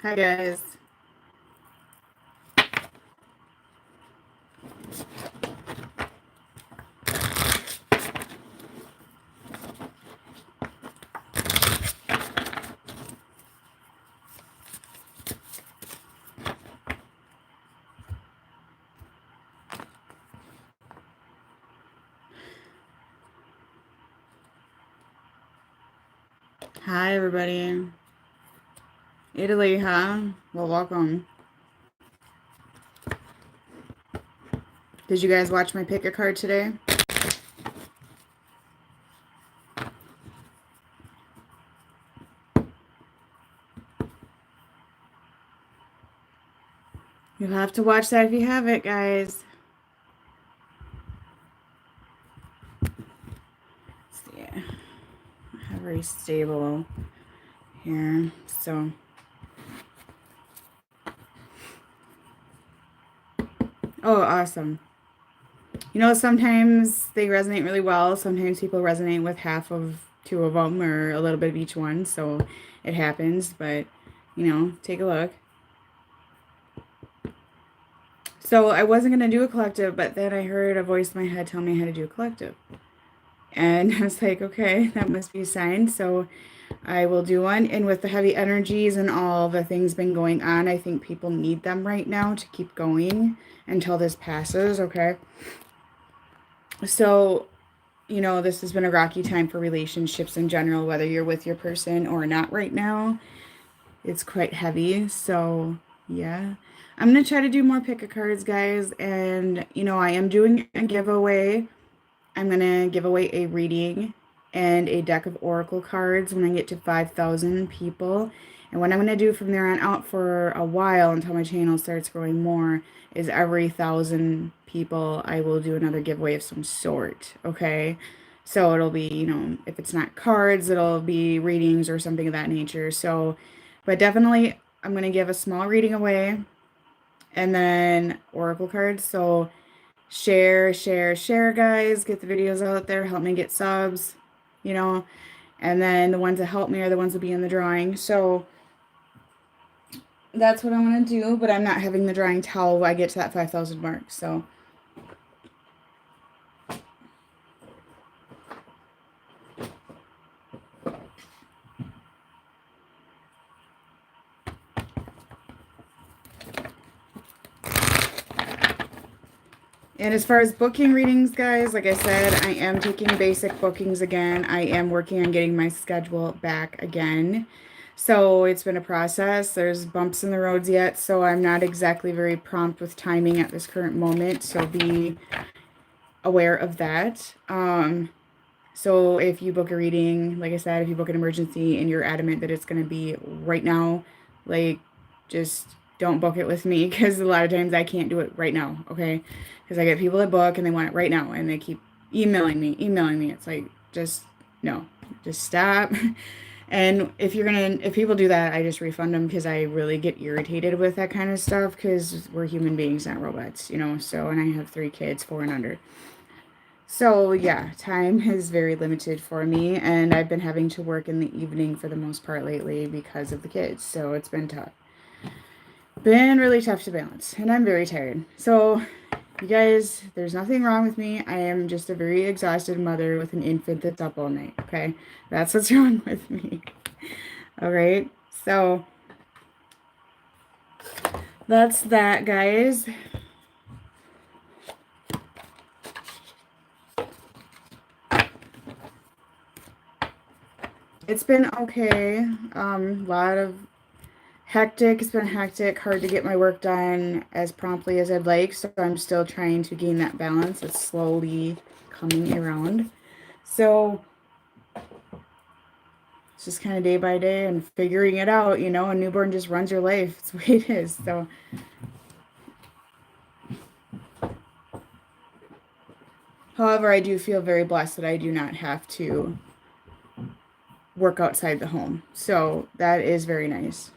Hi, guys. Hi, everybody. Italy, huh? Well, welcome. Did you guys watch my pick a card today? You'll have to watch that if you have it, guys. Yeah, I have very stable here, so. Oh, awesome. You know, sometimes they resonate really well. Sometimes people resonate with half of two of them or a little bit of each one, so it happens, but, you know, take a look. So I wasn't going to do a collective, but then I heard a voice in my head tell me I had to do a collective. And I was like, okay, that must be a sign. So I will do one. And with the heavy energies and all the things been going on, I think people need them right now to keep going until this passes, okay? So, you know, this has been a rocky time for relationships in general, whether you're with your person or not right now. It's quite heavy. So, yeah. I'm going to try to do more pick a cards, guys. And, you know, I am doing a giveaway. I'm going to give away a reading and a deck of oracle cards when I get to 5,000 people. And what I'm going to do from there on out for a while until my channel starts growing more is every 1,000 people I will do another giveaway of some sort, okay? So it'll be, you know, if it's not cards, it'll be readings or something of that nature. So, but definitely I'm going to give a small reading away and then oracle cards. So share, share, share, guys. Get the videos out there. Help me get subs, you know. And then the ones that help me are the ones that be in the drawing. So that's what I want to do. But I'm not having the drawing till I get to that 5,000 mark. So. And as far as booking readings, guys, like I said, I am taking basic bookings again. I am working on getting my schedule back again. So it's been a process. There's bumps in the roads yet, so I'm not exactly very prompt with timing at this current moment. So be aware of that. So if you book a reading, like I said, if you book an emergency and you're adamant that it's going to be right now, like, just don't book it with me because a lot of times I can't do it right now, okay? Because I get people that book and they want it right now and they keep emailing me. It's like, just no, just stop. And if people do that, I just refund them because I really get irritated with that kind of stuff because we're human beings, not robots, you know? So, and I have 3 kids, 4 and under. So yeah, time is very limited for me, and I've been having to work in the evening for the most part lately because of the kids, so it's been tough. Been really tough to balance, and I'm very tired. So, you guys, there's nothing wrong with me. I am just a very exhausted mother with an infant that's up all night, okay? That's what's wrong with me. All right? So, that's that, guys. It's been okay. Lot of hectic. It's been hectic, hard to get my work done as promptly as I'd like, so I'm still trying to gain that balance. It's slowly coming around. So it's just kind of day by day and figuring it out, you know, a newborn just runs your life. It's the way it is. So however, I do feel very blessed that I do not have to work outside the home. So that is very nice.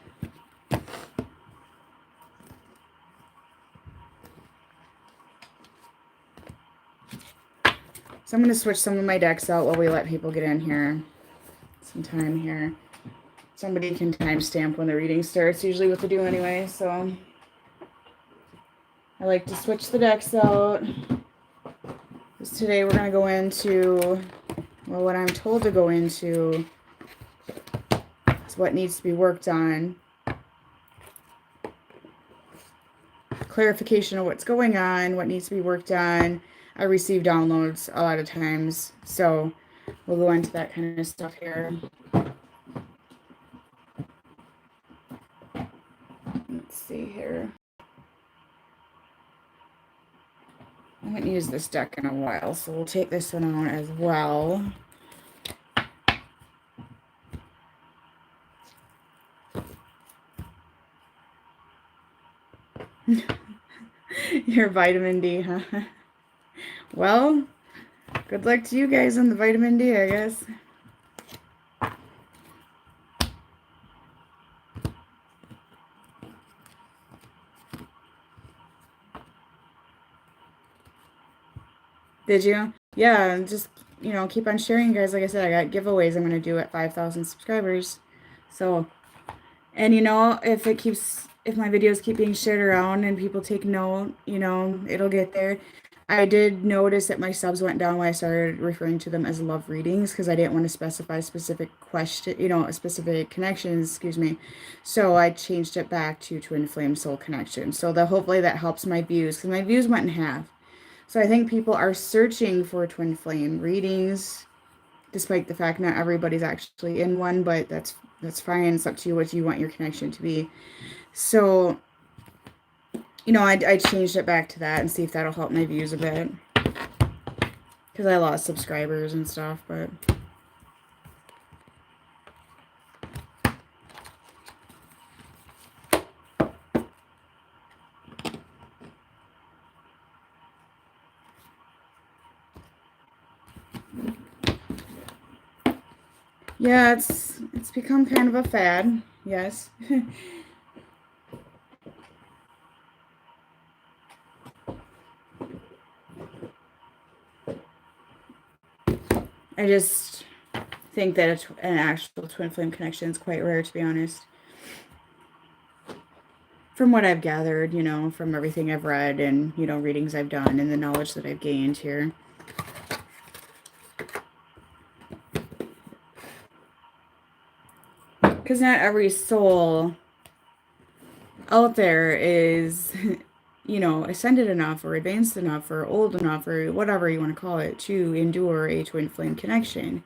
So I'm going to switch some of my decks out while we let people get in here. Some time here. Somebody can timestamp when the reading starts, usually what they do anyway, so I like to switch the decks out. Today we're going to go into, well, what I'm told to go into is what needs to be worked on. Clarification of what's going on, what needs to be worked on. I receive downloads a lot of times, so we'll go into that kind of stuff here. Let's see here. I haven't used this deck in a while, so we'll take this one out as well. Your vitamin D, huh? Well, good luck to you guys on the vitamin D, I guess. Did you? Yeah, just, you know, keep on sharing, guys. Like I said, I got giveaways I'm going to do at 5,000 subscribers. So, and you know, if my videos keep being shared around and people take note, you know, it'll get there. I did notice that my subs went down when I started referring to them as love readings because I didn't want to specify specific specific connections, excuse me. So I changed it back to twin flame soul connection. So hopefully that helps my views because my views went in half. So I think people are searching for twin flame readings, despite the fact not everybody's actually in one, but that's fine. It's up to you what you want your connection to be. So, you know, I changed it back to that and see if that'll help my views a bit. Because I lost subscribers and stuff, but... yeah, it's become kind of a fad, yes. I just think that an actual twin flame connection is quite rare, to be honest. From what I've gathered, you know, from everything I've read and, you know, readings I've done and the knowledge that I've gained here. Because not every soul out there is, you know, ascended enough or advanced enough or old enough or whatever you want to call it to endure a twin flame connection.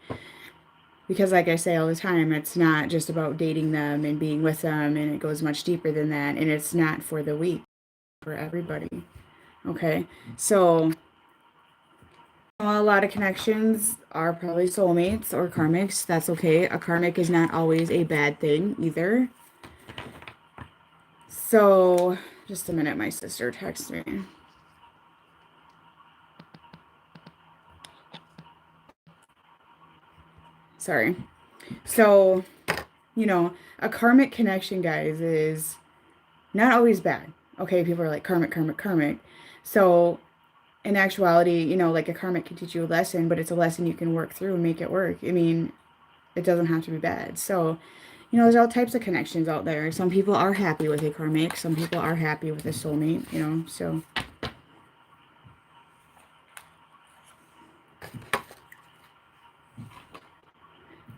Because like I say all the time, it's not just about dating them and being with them, and it goes much deeper than that, and it's not for the weak, for everybody. Okay, so a lot of connections are probably soulmates or karmics. That's okay. A karmic is not always a bad thing either. So, just a minute, my sister texted me. Sorry. So, you know, a karmic connection, guys, is not always bad. Okay, people are like karmic, karmic, karmic. So, in actuality, you know, like a karmic can teach you a lesson, but it's a lesson you can work through and make it work. I mean, it doesn't have to be bad. So, you know, there's all types of connections out there. Some people are happy with a karmic. Some people are happy with a soulmate, you know, so.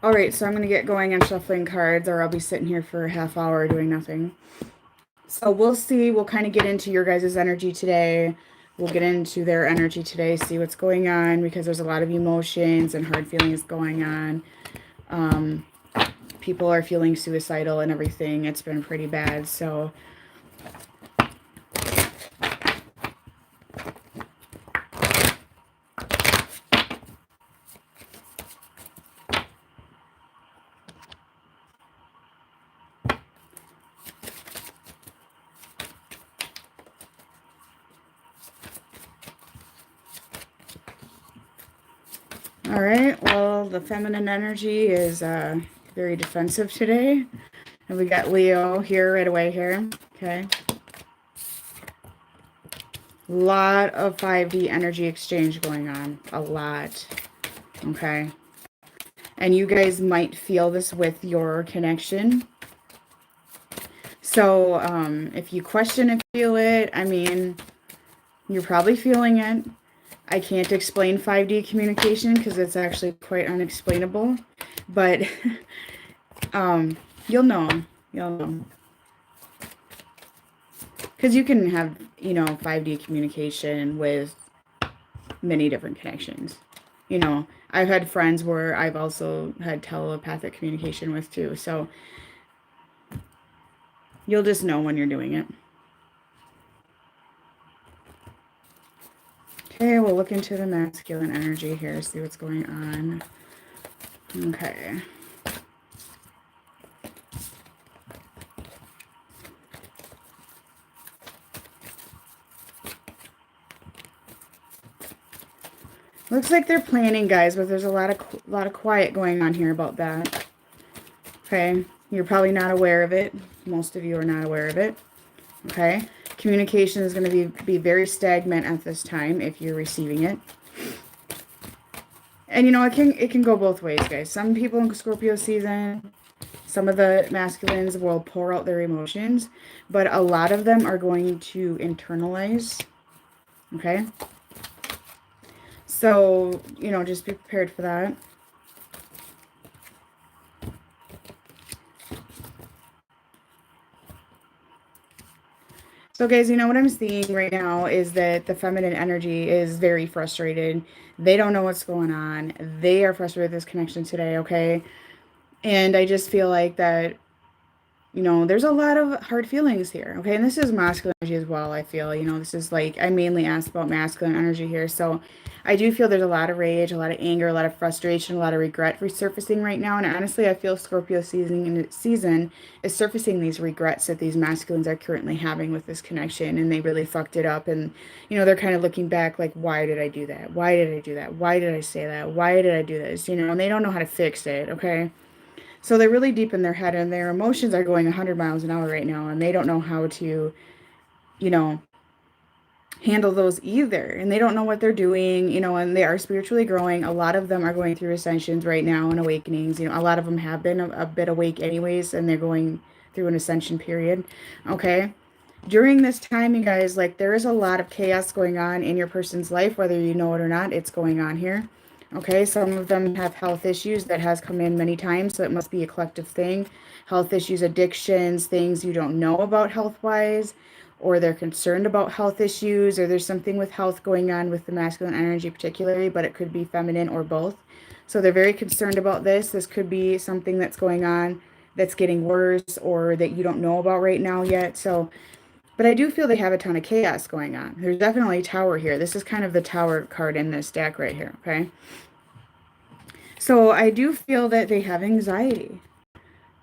All right, so I'm going to get going on shuffling cards, or I'll be sitting here for a half hour doing nothing. So we'll see. We'll kind of get into your guys' energy today. We'll get into their energy today, see what's going on, because there's a lot of emotions and hard feelings going on. People are feeling suicidal and everything. It's been pretty bad, so... All right, well, the feminine energy is very defensive today. And we got Leo here right away here. Okay. A lot of 5D energy exchange going on. A lot. Okay. And you guys might feel this with your connection. So if you question and feel it, I mean, you're probably feeling it. I can't explain 5D communication because it's actually quite unexplainable. But you'll know. You'll know. Because you can have, 5D communication with many different connections. I've had friends where I've also had telepathic communication with too. So you'll just know when you're doing it. Okay, we'll look into the masculine energy here, see what's going on. Okay. Looks like they're planning, guys, but there's a lot of quiet going on here about that. Okay, you're probably not aware of it. Most of you are not aware of it. Okay, communication is going to be very stagnant at this time if you're receiving it. And it can go both ways, guys. Some people in Scorpio season, some of the masculines will pour out their emotions, but a lot of them are going to internalize. Okay. So, just be prepared for that. So, guys, what I'm seeing right now is that the feminine energy is very frustrated. They don't know what's going on. They are frustrated with this connection today, okay? And I just feel like that there's a lot of hard feelings here, okay? And this is masculine energy as well, I feel. This is like, I mainly asked about masculine energy here. So I do feel there's a lot of rage, a lot of anger, a lot of frustration, a lot of regret resurfacing right now. And honestly, I feel Scorpio season is surfacing these regrets that these masculines are currently having with this connection. And they really fucked it up. And, they're kind of looking back like, why did I do that? Why did I do that? Why did I say that? Why did I do this? And they don't know how to fix it, okay? So they're really deep in their head and their emotions are going 100 miles an hour right now and they don't know how to, you know, handle those either. And they don't know what they're doing, and they are spiritually growing. A lot of them are going through ascensions right now and awakenings. A lot of them have been a bit awake anyways and they're going through an ascension period. Okay. During this time, you guys, like there is a lot of chaos going on in your person's life, whether you know it or not, it's going on here. Okay, some of them have health issues that has come in many times, so it must be a collective thing. Health issues, addictions, things you don't know about health-wise, or they're concerned about health issues, or there's something with health going on with the masculine energy particularly, but it could be feminine or both. So they're very concerned about this. This could be something that's going on that's getting worse or that you don't know about right now yet. So, but I do feel they have a ton of chaos going on. There's definitely a tower here. This is kind of the tower card in this deck right here, okay? So I do feel that they have anxiety.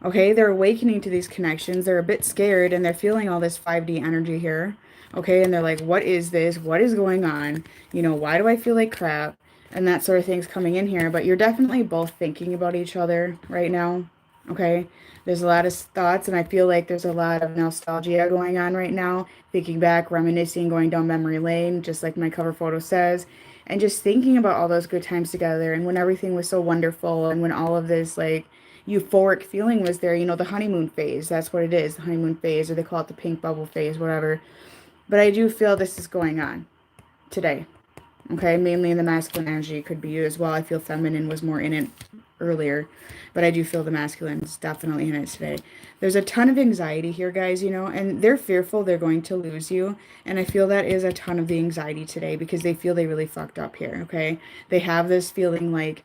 Okay, they're awakening to these connections. They're a bit scared and they're feeling all this 5D energy here. Okay, and they're like, what is this? What is going on? Why do I feel like crap? And that sort of thing's coming in here. But you're definitely both thinking about each other right now. Okay, there's a lot of thoughts and I feel like there's a lot of nostalgia going on right now. Thinking back, reminiscing, going down memory lane, just like my cover photo says. And just thinking about all those good times together and when everything was so wonderful and when all of this like euphoric feeling was there, the honeymoon phase. That's what it is, the honeymoon phase, or they call it the pink bubble phase, whatever. But I do feel this is going on today. Okay, mainly in the masculine energy. It could be you as well. I feel feminine was more in it earlier, but I do feel the masculine is definitely in it today. There's a ton of anxiety here, guys, and they're fearful they're going to lose you. And I feel that is a ton of the anxiety today because they feel they really fucked up here, okay? They have this feeling like,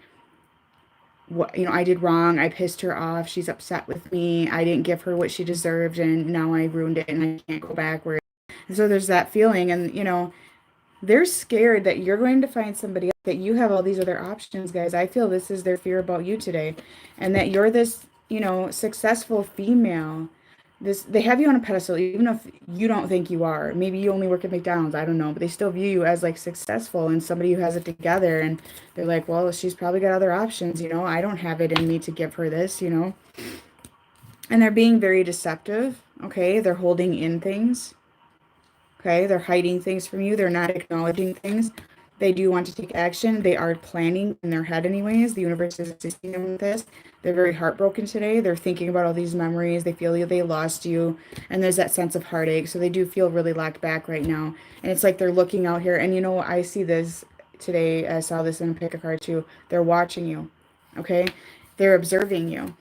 what, I did wrong. I pissed her off. She's upset with me. I didn't give her what she deserved and now I ruined it and I can't go backwards. And so there's that feeling and, they're scared that you're going to find somebody else, that you have all these other options, guys. I feel this is their fear about you today. And that you're this, successful female. They have you on a pedestal, even if you don't think you are. Maybe you only work at McDonald's, I don't know. But they still view you as like successful and somebody who has it together. And they're like, well, she's probably got other options, I don't have it in me to give her this, And they're being very deceptive, okay? They're holding in things. Okay, they're hiding things from you. They're not acknowledging things. They do want to take action. They are planning in their head anyways. The universe is assisting them with this. They're very heartbroken today. They're thinking about all these memories. They feel they lost you. And there's that sense of heartache. So they do feel really locked back right now. And it's like they're looking out here. And you know, I see this today. I saw this in a pick a card too. They're watching you. Okay? They're observing you.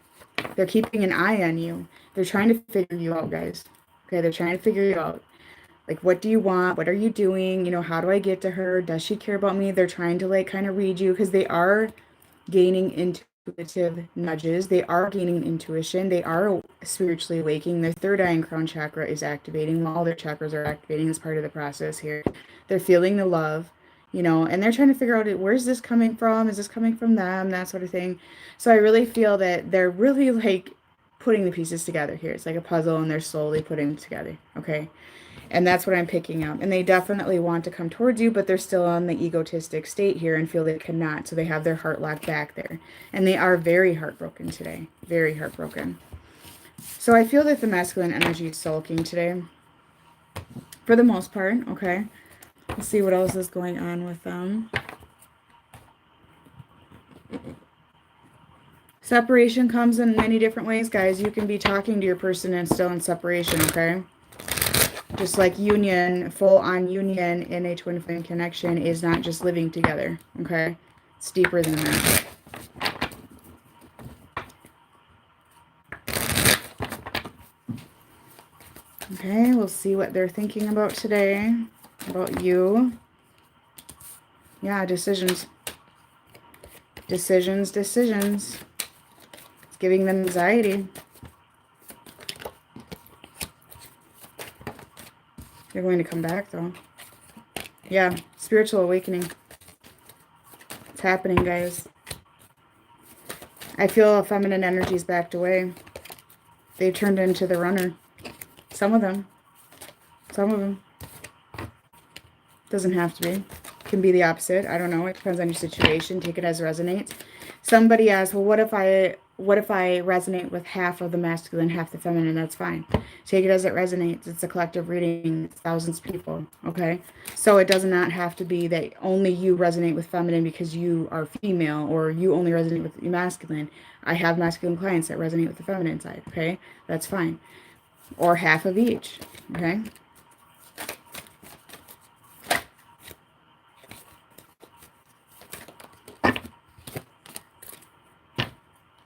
They're keeping an eye on you. They're trying to figure you out, guys. Okay? They're trying to figure you out. Like, what do you want? What are you doing? You know, how do I get to her? Does she care about me? They're trying to like kind of read you because they are gaining intuitive nudges. They are gaining intuition. They are spiritually awakening. Their third eye and crown chakra is activating. While all their chakras are activating as part of the process here. They're feeling the love, you know, and they're trying to figure out where's this coming from? Is this coming from them? That sort of thing. So I really feel that they're really like putting the pieces together here. It's like a puzzle and they're slowly putting it together. Okay. And that's what I'm picking up. And they definitely want to come towards you, but they're still on the egotistic state here and feel they cannot. So they have their heart locked back there. And they are very heartbroken today. Very heartbroken. So I feel that the masculine energy is sulking today. For the most part, okay? Let's see what else is going on with them. Separation comes in many different ways, guys. You can be talking to your person and still in separation, okay? Just like union, full-on union in a twin flame connection is not just living together, okay? It's deeper than that. Okay, we'll see what they're thinking about today, about you. Yeah, decisions. Decisions, decisions. It's giving them anxiety. They're going to come back, though. Yeah, spiritual awakening. It's happening, guys. I feel feminine energies backed away. They turned into the runner. Some of them. Some of them. Doesn't have to be. Can be the opposite. I don't know. It depends on your situation. Take it as resonates. Somebody asked, well, what if I resonate with half of the masculine, half the feminine? That's fine. Take it as it resonates. It's a collective reading. It's thousands of people. Okay? So it does not have to be that only you resonate with feminine because you are female, or you only resonate with masculine. I have masculine clients that resonate with the feminine side. Okay? That's fine. Or half of each. Okay?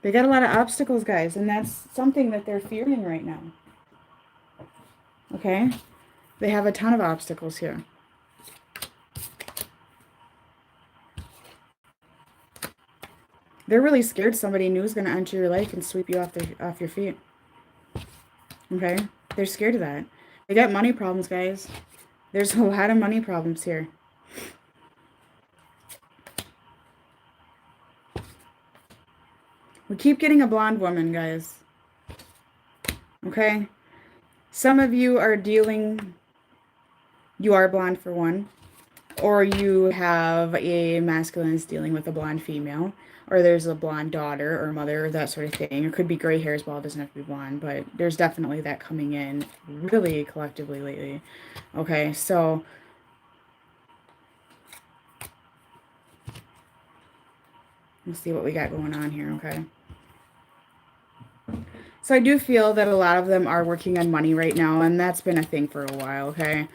They got a lot of obstacles, guys, and that's something that they're fearing right now. Okay? They have a ton of obstacles here. They're really scared somebody new is going to enter your life and sweep you off your feet. Okay? They're scared of that. They got money problems, guys. There's a lot of money problems here. We keep getting a blonde woman, guys. Okay? Some of you are dealing, you are blonde for one, or you have a masculine that's dealing with a blonde female, or there's a blonde daughter or mother, that sort of thing. It could be gray hair as well. It doesn't have to be blonde, but there's definitely that coming in really collectively lately. Okay, so let's see what we got going on here, okay? So I do feel that a lot of them are working on money right now, and that's been a thing for a while, okay?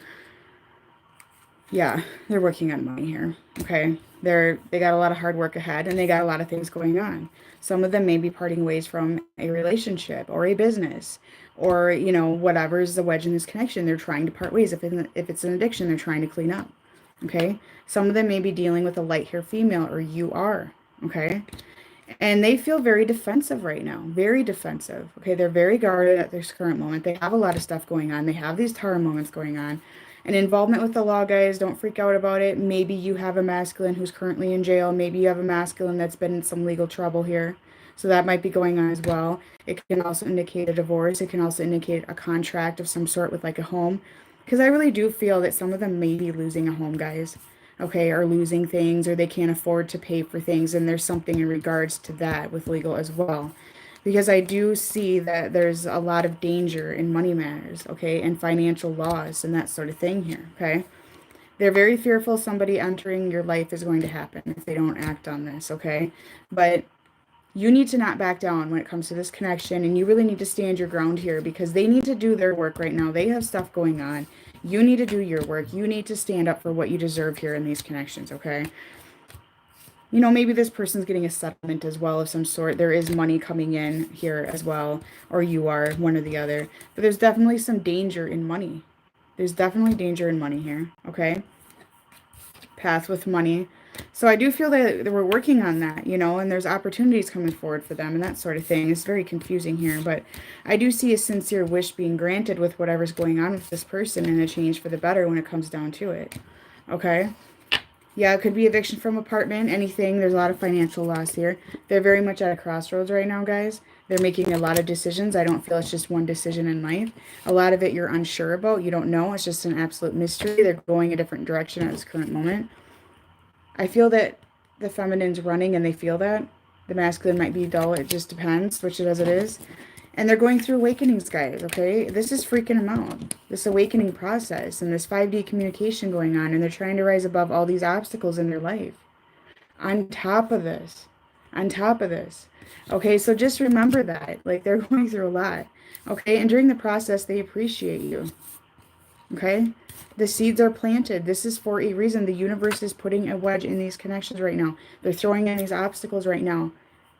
Yeah, they're working on money here, okay? They got a lot of hard work ahead, and they got a lot of things going on. Some of them may be parting ways from a relationship or a business, or, you know, whatever's the wedge in this connection. They're trying to part ways. If it's an addiction, they're trying to clean up, okay? Some of them may be dealing with a light hair female, or you are, okay? And they feel very defensive right now. Very defensive. Okay, they're very guarded at this current moment. They have a lot of stuff going on. They have these Tara moments going on. And involvement with the law, guys, don't freak out about it. Maybe you have a masculine who's currently in jail. Maybe you have a masculine that's been in some legal trouble here. So that might be going on as well. It can also indicate a divorce. It can also indicate a contract of some sort with like a home. Because I really do feel that some of them may be losing a home, guys. Okay, or losing things, or they can't afford to pay for things, and there's something in regards to that with legal as well. Because I do see that there's a lot of danger in money matters, okay, and financial laws and that sort of thing here, okay? They're very fearful somebody entering your life is going to happen if they don't act on this, okay? But you need to not back down when it comes to this connection, and you really need to stand your ground here because they need to do their work right now. They have stuff going on. You need to do your work. You need to stand up for what you deserve here in these connections, okay? You know, maybe this person's getting a settlement as well of some sort. There is money coming in here as well, or you are, one or the other. But there's definitely some danger in money. There's definitely danger in money here, okay? Path with money. So I do feel that we're working on that, you know, and there's opportunities coming forward for them and that sort of thing. It's very confusing here, but I do see a sincere wish being granted with whatever's going on with this person and a change for the better when it comes down to it, okay? Yeah, it could be eviction from apartment, anything. There's a lot of financial loss here. They're very much at a crossroads right now, guys. They're making a lot of decisions. I don't feel it's just one decision in life. A lot of it you're unsure about. You don't know. It's just an absolute mystery. They're going a different direction at this current moment. I feel that the feminine's running and they feel that. The masculine might be dull. It just depends, which it as it is. And they're going through awakenings, guys, okay? This is freaking them out. This awakening process and this 5D communication going on. And they're trying to rise above all these obstacles in their life. On top of this. On top of this. Okay, so just remember that. Like, they're going through a lot. Okay, and during the process, they appreciate you. Okay? The seeds are planted. This is for a reason. The universe is putting a wedge in these connections right now. They're throwing in these obstacles right now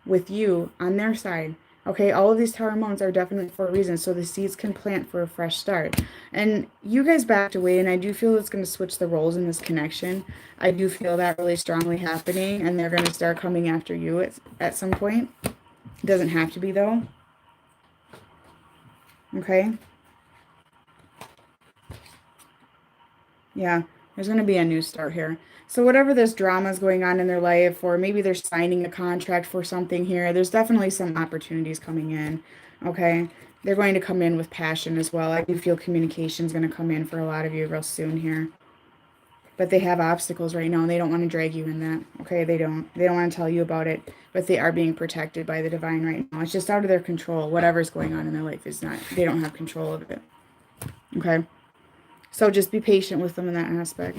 with you on their side. Okay, all of these tower moments are definitely for a reason, so the seeds can plant for a fresh start. And you guys backed away, and I do feel it's going to switch the roles in this connection. I do feel that really strongly happening, and they're going to start coming after you at some point. It doesn't have to be, though. Okay? Yeah, there's going to be a new start here. So whatever this drama is going on in their life, or maybe they're signing a contract for something here, there's definitely some opportunities coming in, okay? They're going to come in with passion as well. I do feel communication is going to come in for a lot of you real soon here. But they have obstacles right now, and they don't want to drag you in that, okay? They don't want to tell you about it, but they are being protected by the divine right now. It's just out of their control. Whatever's going on in their life is not, they don't have control of it, okay? So just be patient with them in that aspect.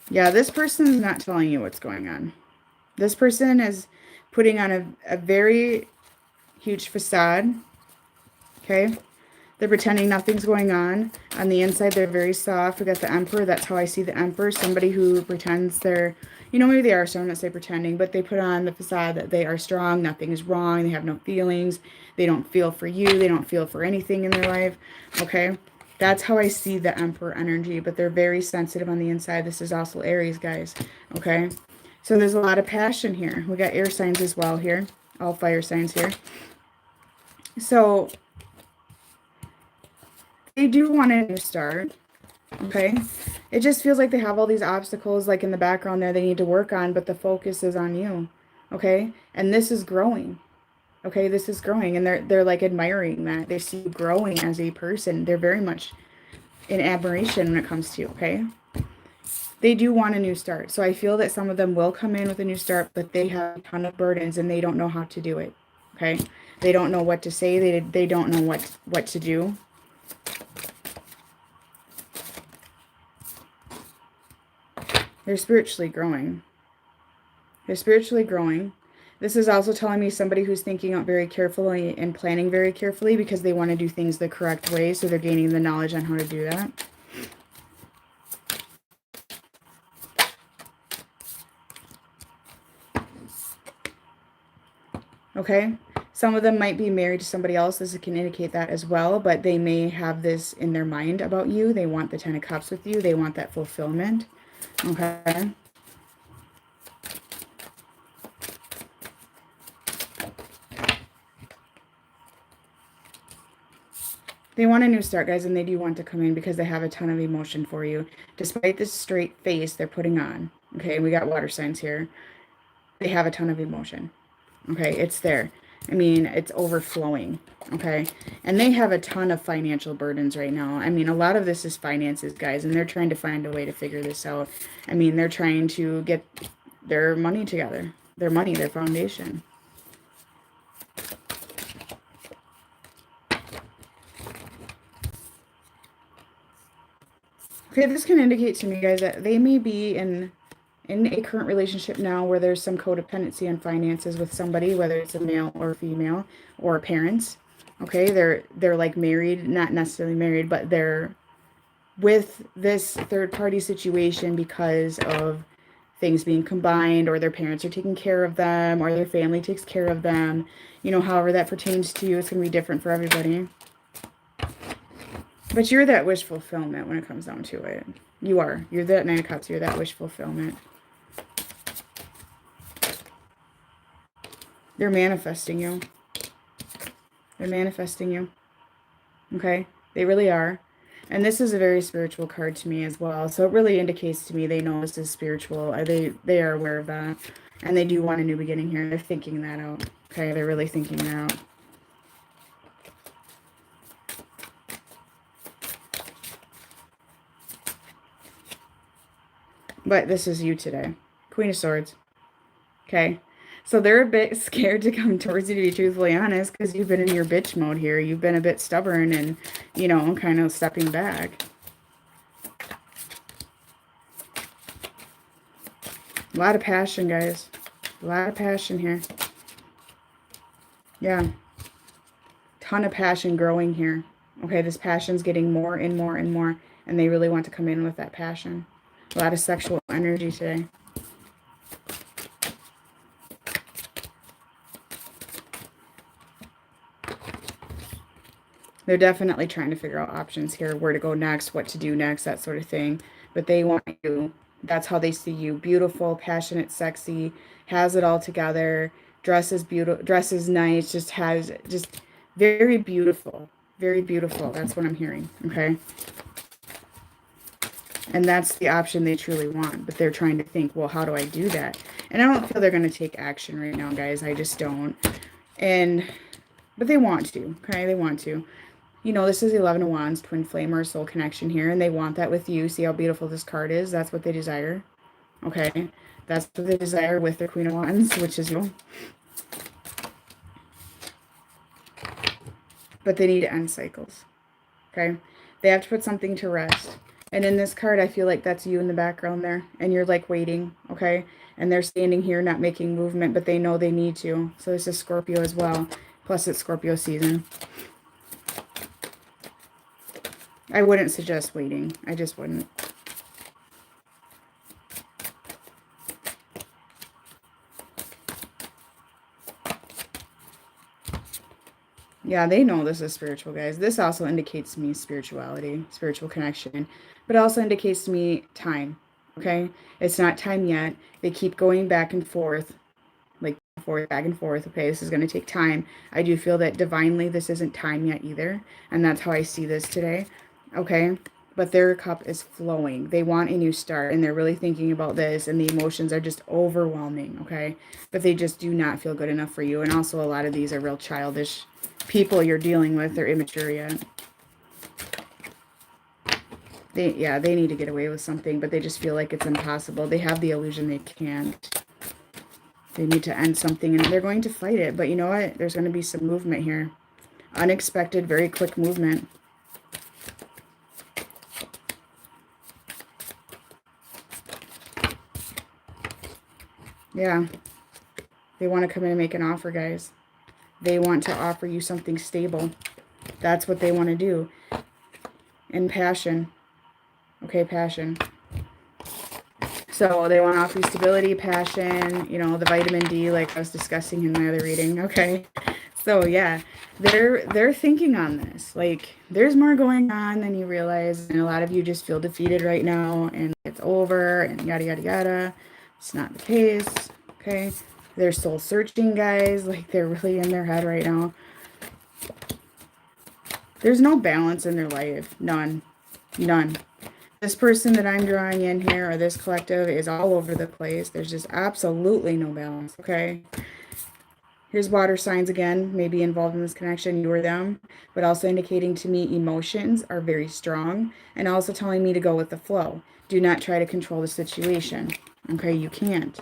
Yeah, this person is not telling you what's going on. This person is putting on a very huge facade. Okay? They're pretending nothing's going on. On the inside, they're very soft. We got the Emperor. That's how I see the Emperor. Somebody who pretends they're, you know, maybe they are, so I'm not say pretending, but they put on the facade that they are strong. Nothing is wrong. They have no feelings. They don't feel for you. They don't feel for anything in their life. Okay? That's how I see the Emperor energy, but they're very sensitive on the inside. This is also Aries, guys. Okay? So there's a lot of passion here. We got air signs as well here. All fire signs here. So they do want a new start. Okay? It just feels like they have all these obstacles like in the background there they need to work on, but the focus is on you. Okay? And this is growing. Okay, this is growing, and they're like admiring that. They see you growing as a person. They're very much in admiration when it comes to you, okay? They do want a new start. So I feel that some of them will come in with a new start, but they have a ton of burdens and they don't know how to do it, okay? They don't know what to say. They don't know what to do. They're spiritually growing. They're spiritually growing. This is also telling me somebody who's thinking out very carefully and planning very carefully because they want to do things the correct way. So they're gaining the knowledge on how to do that. Okay. Some of them might be married to somebody else. This can indicate that as well. But they may have this in their mind about you. They want the 10 of Cups with you. They want that fulfillment. Okay. They want a new start, guys, and they do want to come in because they have a ton of emotion for you. Despite this straight face they're putting on. Okay, we got water signs here. They have a ton of emotion. Okay, it's there. I mean, it's overflowing. Okay, and they have a ton of financial burdens right now. I mean, a lot of this is finances, guys, and they're trying to find a way to figure this out. I mean, they're trying to get their money together. Their money, their foundation. Okay, this can indicate to me, guys, that they may be in a current relationship now where there's some codependency on finances with somebody, whether it's a male or female or parents. Okay, they're like married, not necessarily married, but they're with this third party situation because of things being combined, or their parents are taking care of them, or their family takes care of them. You know, however that pertains to you, it's going to be different for everybody. But you're that wish fulfillment when it comes down to it. You are. You're that Nine of Cups. You're that wish fulfillment. They're manifesting you. They're manifesting you. Okay? They really are. And this is a very spiritual card to me as well. So it really indicates to me they know this is spiritual. They are aware of that. And they do want a new beginning here. They're thinking that out. Okay? They're really thinking that out. But this is you today. Queen of Swords. Okay? So they're a bit scared to come towards you, to be truthfully honest, because you've been in your bitch mode here. You've been a bit stubborn and, you know, kind of stepping back. A lot of passion, guys. A lot of passion here. Yeah. Ton of passion growing here. Okay, this passion's getting more and more and more, and they really want to come in with that passion. A lot of sexual energy today. They're definitely trying to figure out options here, where to go next, what to do next, that sort of thing. But they want you. That's how they see you. Beautiful, passionate, sexy, has it all together, dresses beautiful, dresses nice, just very beautiful. Very beautiful. That's what I'm hearing. Okay. And that's the option they truly want. But they're trying to think, well, how do I do that? And I don't feel they're going to take action right now, guys. I just don't. But they want to. Okay. They want to. You know, this is the 11 of Wands, twin flame or soul connection here, and they want that with you. See how beautiful this card is? That's what they desire. Okay? That's what they desire with the Queen of Wands, which is you. But they need to end cycles. Okay? They have to put something to rest. And in this card, I feel like that's you in the background there, and you're like waiting, okay? And they're standing here not making movement, but they know they need to. So this is Scorpio as well. Plus it's Scorpio season. I wouldn't suggest waiting. I just wouldn't. Yeah, they know this is spiritual, guys. This also indicates to me spirituality, spiritual connection, but also indicates to me time, okay? It's not time yet. They keep going back and forth, like back and forth. Okay, this is going to take time. I do feel that divinely this isn't time yet either, and that's how I see this today, okay? But their cup is flowing. They want a new start, and they're really thinking about this, and the emotions are just overwhelming, okay? But they just do not feel good enough for you, and also a lot of these are real childish people you're dealing with. They're immature yet. They need to get away with something, but they just feel like it's impossible. They have the illusion they can't. They need to end something, and they're going to fight it. But you know what? There's going to be some movement here. Unexpected, very quick movement. Yeah. They want to come in and make an offer, guys. They want to offer you something stable. That's what they want to do. And passion. Okay, passion. So they want to offer you stability, passion, you know, the vitamin D like I was discussing in my other reading. Okay. So yeah, they're thinking on this. Like there's more going on than you realize. And a lot of you just feel defeated right now and it's over and yada, yada, yada. It's not the case. Okay. They're soul searching, guys. Like they're really in their head right now. There's no balance in their life. None. None. This person that I'm drawing in here, or this collective, is all over the place. There's just absolutely no balance, okay? Here's water signs again, maybe involved in this connection, you or them, but also indicating to me emotions are very strong, and also telling me to go with the flow. Do not try to control the situation, okay? You can't.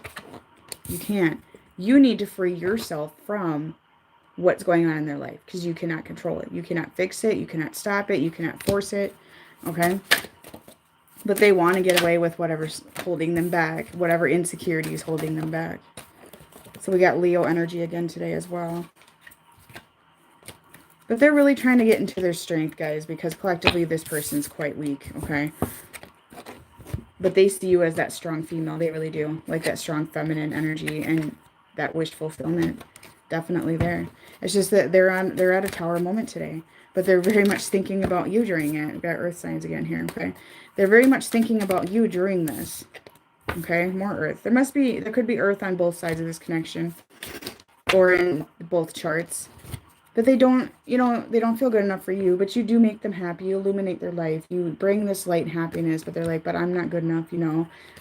You can't. You need to free yourself from what's going on in their life, because you cannot control it. You cannot fix it. You cannot stop it. You cannot force it, okay? But they want to get away with whatever's holding them back, whatever insecurity is holding them back. So we got Leo energy again today as well. But they're really trying to get into their strength, guys, because collectively this person's quite weak, okay? But they see you as that strong female. They really do. Like that strong feminine energy and that wish fulfillment. Definitely there. It's just that they're at a tower moment today. But they're very much thinking about you during it. We've got earth signs again here, okay? They're very much thinking about you during this. Okay, more earth. There could be earth on both sides of this connection. Or in both charts. But they don't, they don't feel good enough for you, but you do make them happy. You illuminate their life. You bring this light and happiness, but they're like, but I'm not good enough,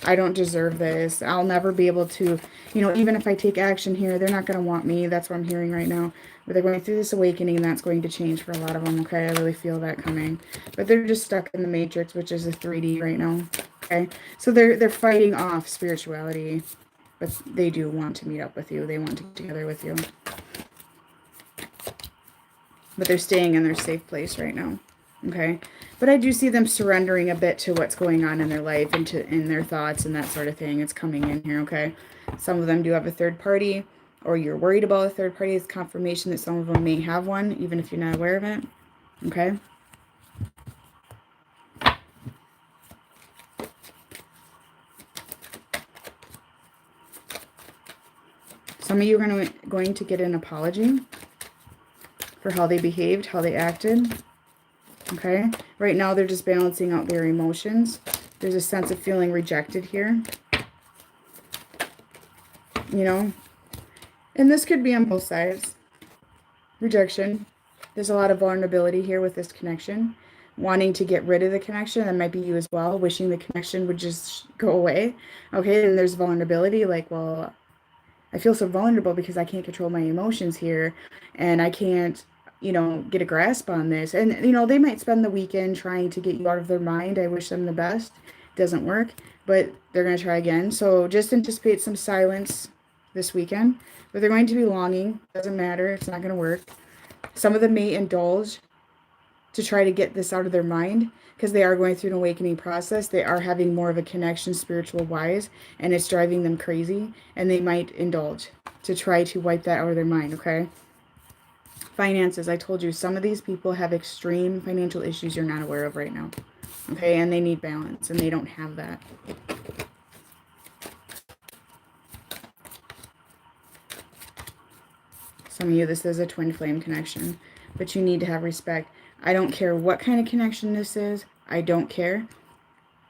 I don't deserve this. I'll never be able to, even if I take action here, they're not going to want me. That's what I'm hearing right now. But they're going through this awakening, and that's going to change for a lot of them, okay? I really feel that coming. But they're just stuck in the matrix, which is a 3D right now, okay? So they're fighting off spirituality, but they do want to meet up with you. They want to get together with you. But they're staying in their safe place right now, okay? But I do see them surrendering a bit to what's going on in their life and in their thoughts and that sort of thing. It's coming in here, okay? Some of them do have a third party, or you're worried about a third party. It's confirmation that some of them may have one, even if you're not aware of it, okay? Some of you are going to get an apology for how they behaved, how they acted. Okay? Right now, they're just balancing out their emotions. There's a sense of feeling rejected here. And this could be on both sides. Rejection. There's a lot of vulnerability here with this connection. Wanting to get rid of the connection. That might be you as well. Wishing the connection would just go away. Okay? And there's vulnerability. Like, well, I feel so vulnerable because I can't control my emotions here. And I can't get a grasp on this. And, they might spend the weekend trying to get you out of their mind. I wish them the best. Doesn't work, but they're going to try again. So just anticipate some silence this weekend. But they're going to be longing. Doesn't matter. It's not going to work. Some of them may indulge to try to get this out of their mind because they are going through an awakening process. They are having more of a connection spiritual wise, and it's driving them crazy. And they might indulge to try to wipe that out of their mind, okay? Finances, I told you, some of these people have extreme financial issues you're not aware of right now. Okay, and they need balance, and they don't have that. Some of you, this is a twin flame connection, but you need to have respect. I don't care what kind of connection this is. I don't care.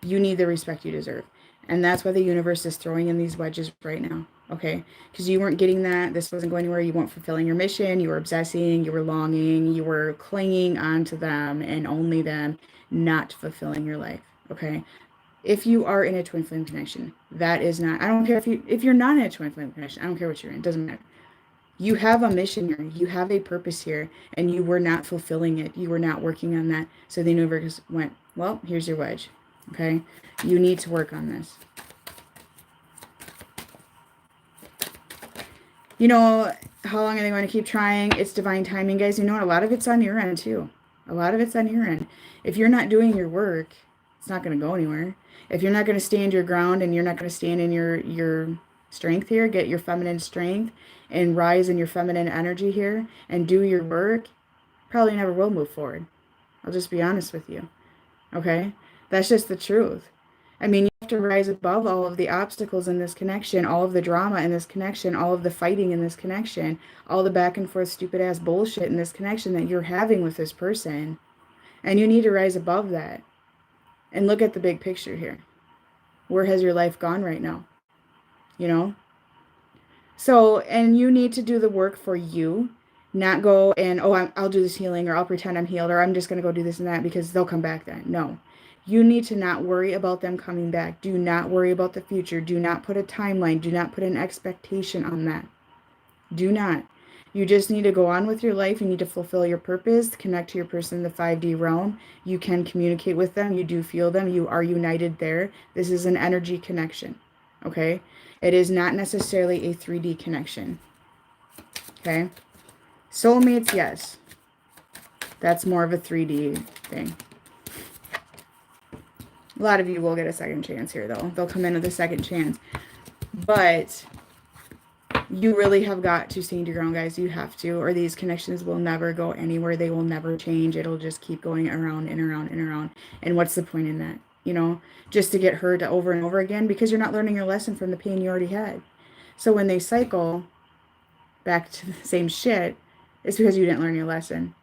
You need the respect you deserve. And that's why the universe is throwing in these wedges right now. Okay, because you weren't getting that. This wasn't going anywhere. You weren't fulfilling your mission. You were obsessing. You were longing. You were clinging onto them and only them, not fulfilling your life. Okay, if you are in a twin flame connection, that is not. I don't care if you're not in a twin flame connection. I don't care what you're in. It doesn't matter. You have a mission here. You have a purpose here, and you were not fulfilling it. You were not working on that. So the universe went, well, here's your wedge. Okay, you need to work on this. How long are they going to keep trying? It's divine timing, guys. You know what? A lot of it's on your end, too. A lot of it's on your end. If you're not doing your work, it's not going to go anywhere. If you're not going to stand your ground and you're not going to stand in your strength here, get your feminine strength and rise in your feminine energy here and do your work, probably never will move forward. I'll just be honest with you. Okay? That's just the truth. I mean, you have to rise above all of the obstacles in this connection, all of the drama in this connection, all of the fighting in this connection, all the back and forth stupid ass bullshit in this connection that you're having with this person. And you need to rise above that. And look at the big picture here. Where has your life gone right now? So, and you need to do the work for you, not go and, I'll do this healing, or I'll pretend I'm healed, or I'm just going to go do this and that because they'll come back then. No. You need to not worry about them coming back. Do not worry about the future. Do not put a timeline. Do not put an expectation on that. Do not. You just need to go on with your life. You need to fulfill your purpose, connect to your person in the 5D realm. You can communicate with them. You do feel them. You are united there. This is an energy connection. Okay? It is not necessarily a 3D connection. Okay? Soulmates, yes. That's more of a 3D thing. A lot of you will get a second chance here, though. They'll come in with a second chance. But you really have got to stand your ground, guys. You have to, or these connections will never go anywhere. They will never change. It'll just keep going around and around and around. And what's the point in that? You know, just to get hurt over and over again, because you're not learning your lesson from the pain you already had. So when they cycle back to the same shit, it's because you didn't learn your lesson.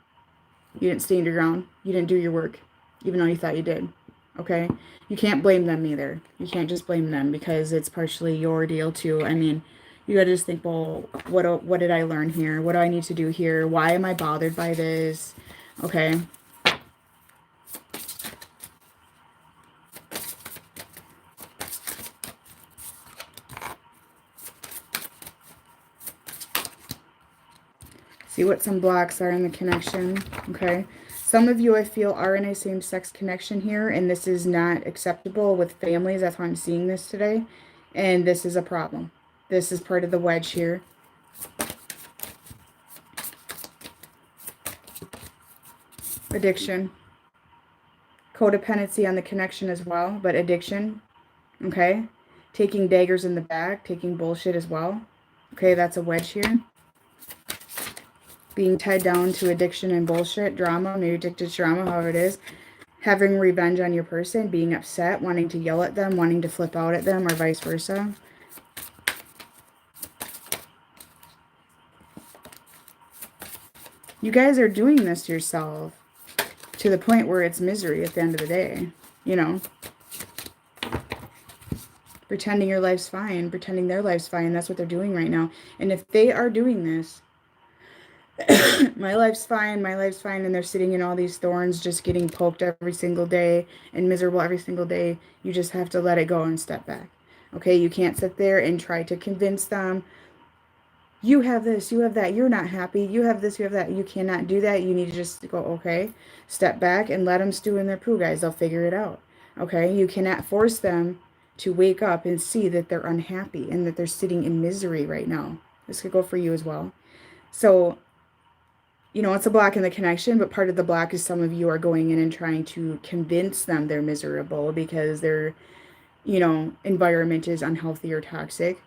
You didn't stand your ground. You didn't do your work, even though you thought you did. Okay? You can't blame them either. You can't just blame them, because it's partially your deal too. I mean, you got to just think, well, what did I learn here? What do I need to do here? Why am I bothered by this? Okay? See what some blocks are in the connection. Okay? Some of you, I feel, are in a same-sex connection here, and this is not acceptable with families. That's why I'm seeing this today. And this is a problem. This is part of the wedge here. Addiction. Codependency on the connection as well, but addiction. Okay? Taking daggers in the back, taking bullshit as well. Okay, that's a wedge here. Being tied down to addiction and bullshit, drama, maybe addicted to drama, however it is. Having revenge on your person, being upset, wanting to yell at them, wanting to flip out at them, or vice versa. You guys are doing this to yourself to the point where it's misery at the end of the day, you know. Pretending your life's fine, pretending their life's fine. That's what they're doing right now. And if they are doing this, my life's fine, and they're sitting in all these thorns, just getting poked every single day and miserable every single day, you just have to let it go and step back. Okay, you can't sit there and try to convince them, you have this, you have that, you're not happy, you have this, you have that. You cannot do that. You need to just go, okay, step back and let them stew in their poo, guys. They'll figure it out. Okay, you cannot force them to wake up and see that they're unhappy and that they're sitting in misery right now. This could go for you as well. So, you know, it's a block in the connection, but part of the block is some of you are going in and trying to convince them they're miserable because their, you know, environment is unhealthy or toxic,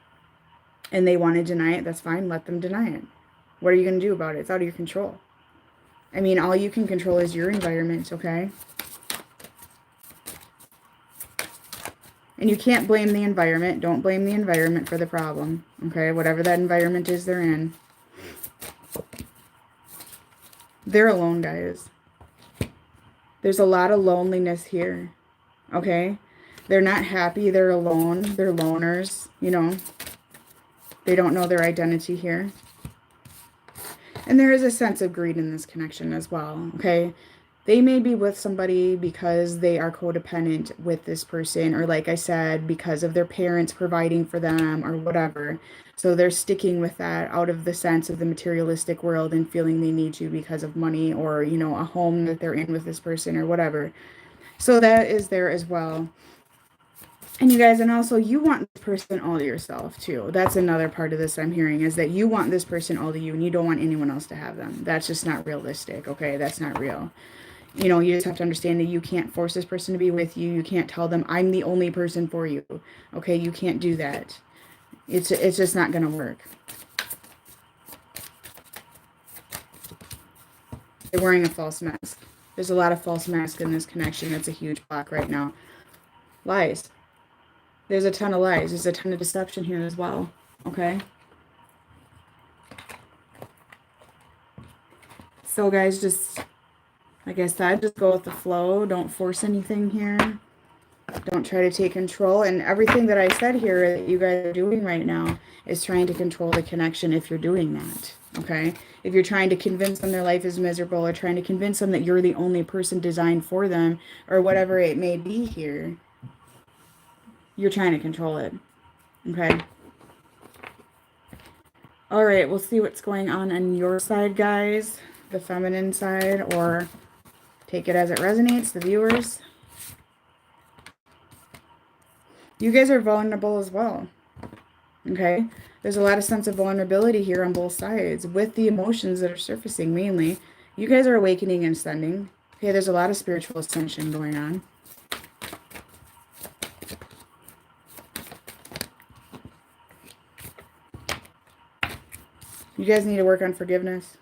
and they want to deny it. That's fine. Let them deny it. What are you going to do about it? It's out of your control. I mean, all you can control is your environment, okay? And you can't blame the environment. Don't blame the environment for the problem, okay? Whatever that environment is they're in. They're alone, guys. There's a lot of loneliness here, okay? They're not happy. They're alone. They're loners, you know. They don't know their identity here. And there is a sense of greed in this connection as well, okay? They may be with somebody because they are codependent with this person, or like I said, because of their parents providing for them or whatever. So they're sticking with that out of the sense of the materialistic world and feeling they need you because of money or, you know, a home that they're in with this person or whatever. So that is there as well. And you guys, and also you want this person all to yourself too. That's another part of this I'm hearing, is that you want this person all to you and you don't want anyone else to have them. That's just not realistic, okay? That's not real. You know, you just have to understand that you can't force this person to be with you. You can't tell them, I'm the only person for you. Okay, you can't do that. It's just not going to work. They're wearing a false mask. There's a lot of false masks in this connection. That's a huge block right now. Lies. There's a ton of lies. There's a ton of deception here as well. Okay? So guys, just, like I said, just go with the flow. Don't force anything here. Don't try to take control. And everything that I said here that you guys are doing right now is trying to control the connection if you're doing that. Okay? If you're trying to convince them their life is miserable, or trying to convince them that you're the only person designed for them, or whatever it may be here, you're trying to control it. Okay? All right, we'll see what's going on your side, guys. The feminine side, or take it as it resonates, the viewers. You guys are vulnerable as well. Okay? There's a lot of sense of vulnerability here on both sides with the emotions that are surfacing mainly. You guys are awakening and ascending. Okay, there's a lot of spiritual ascension going on. You guys need to work on forgiveness.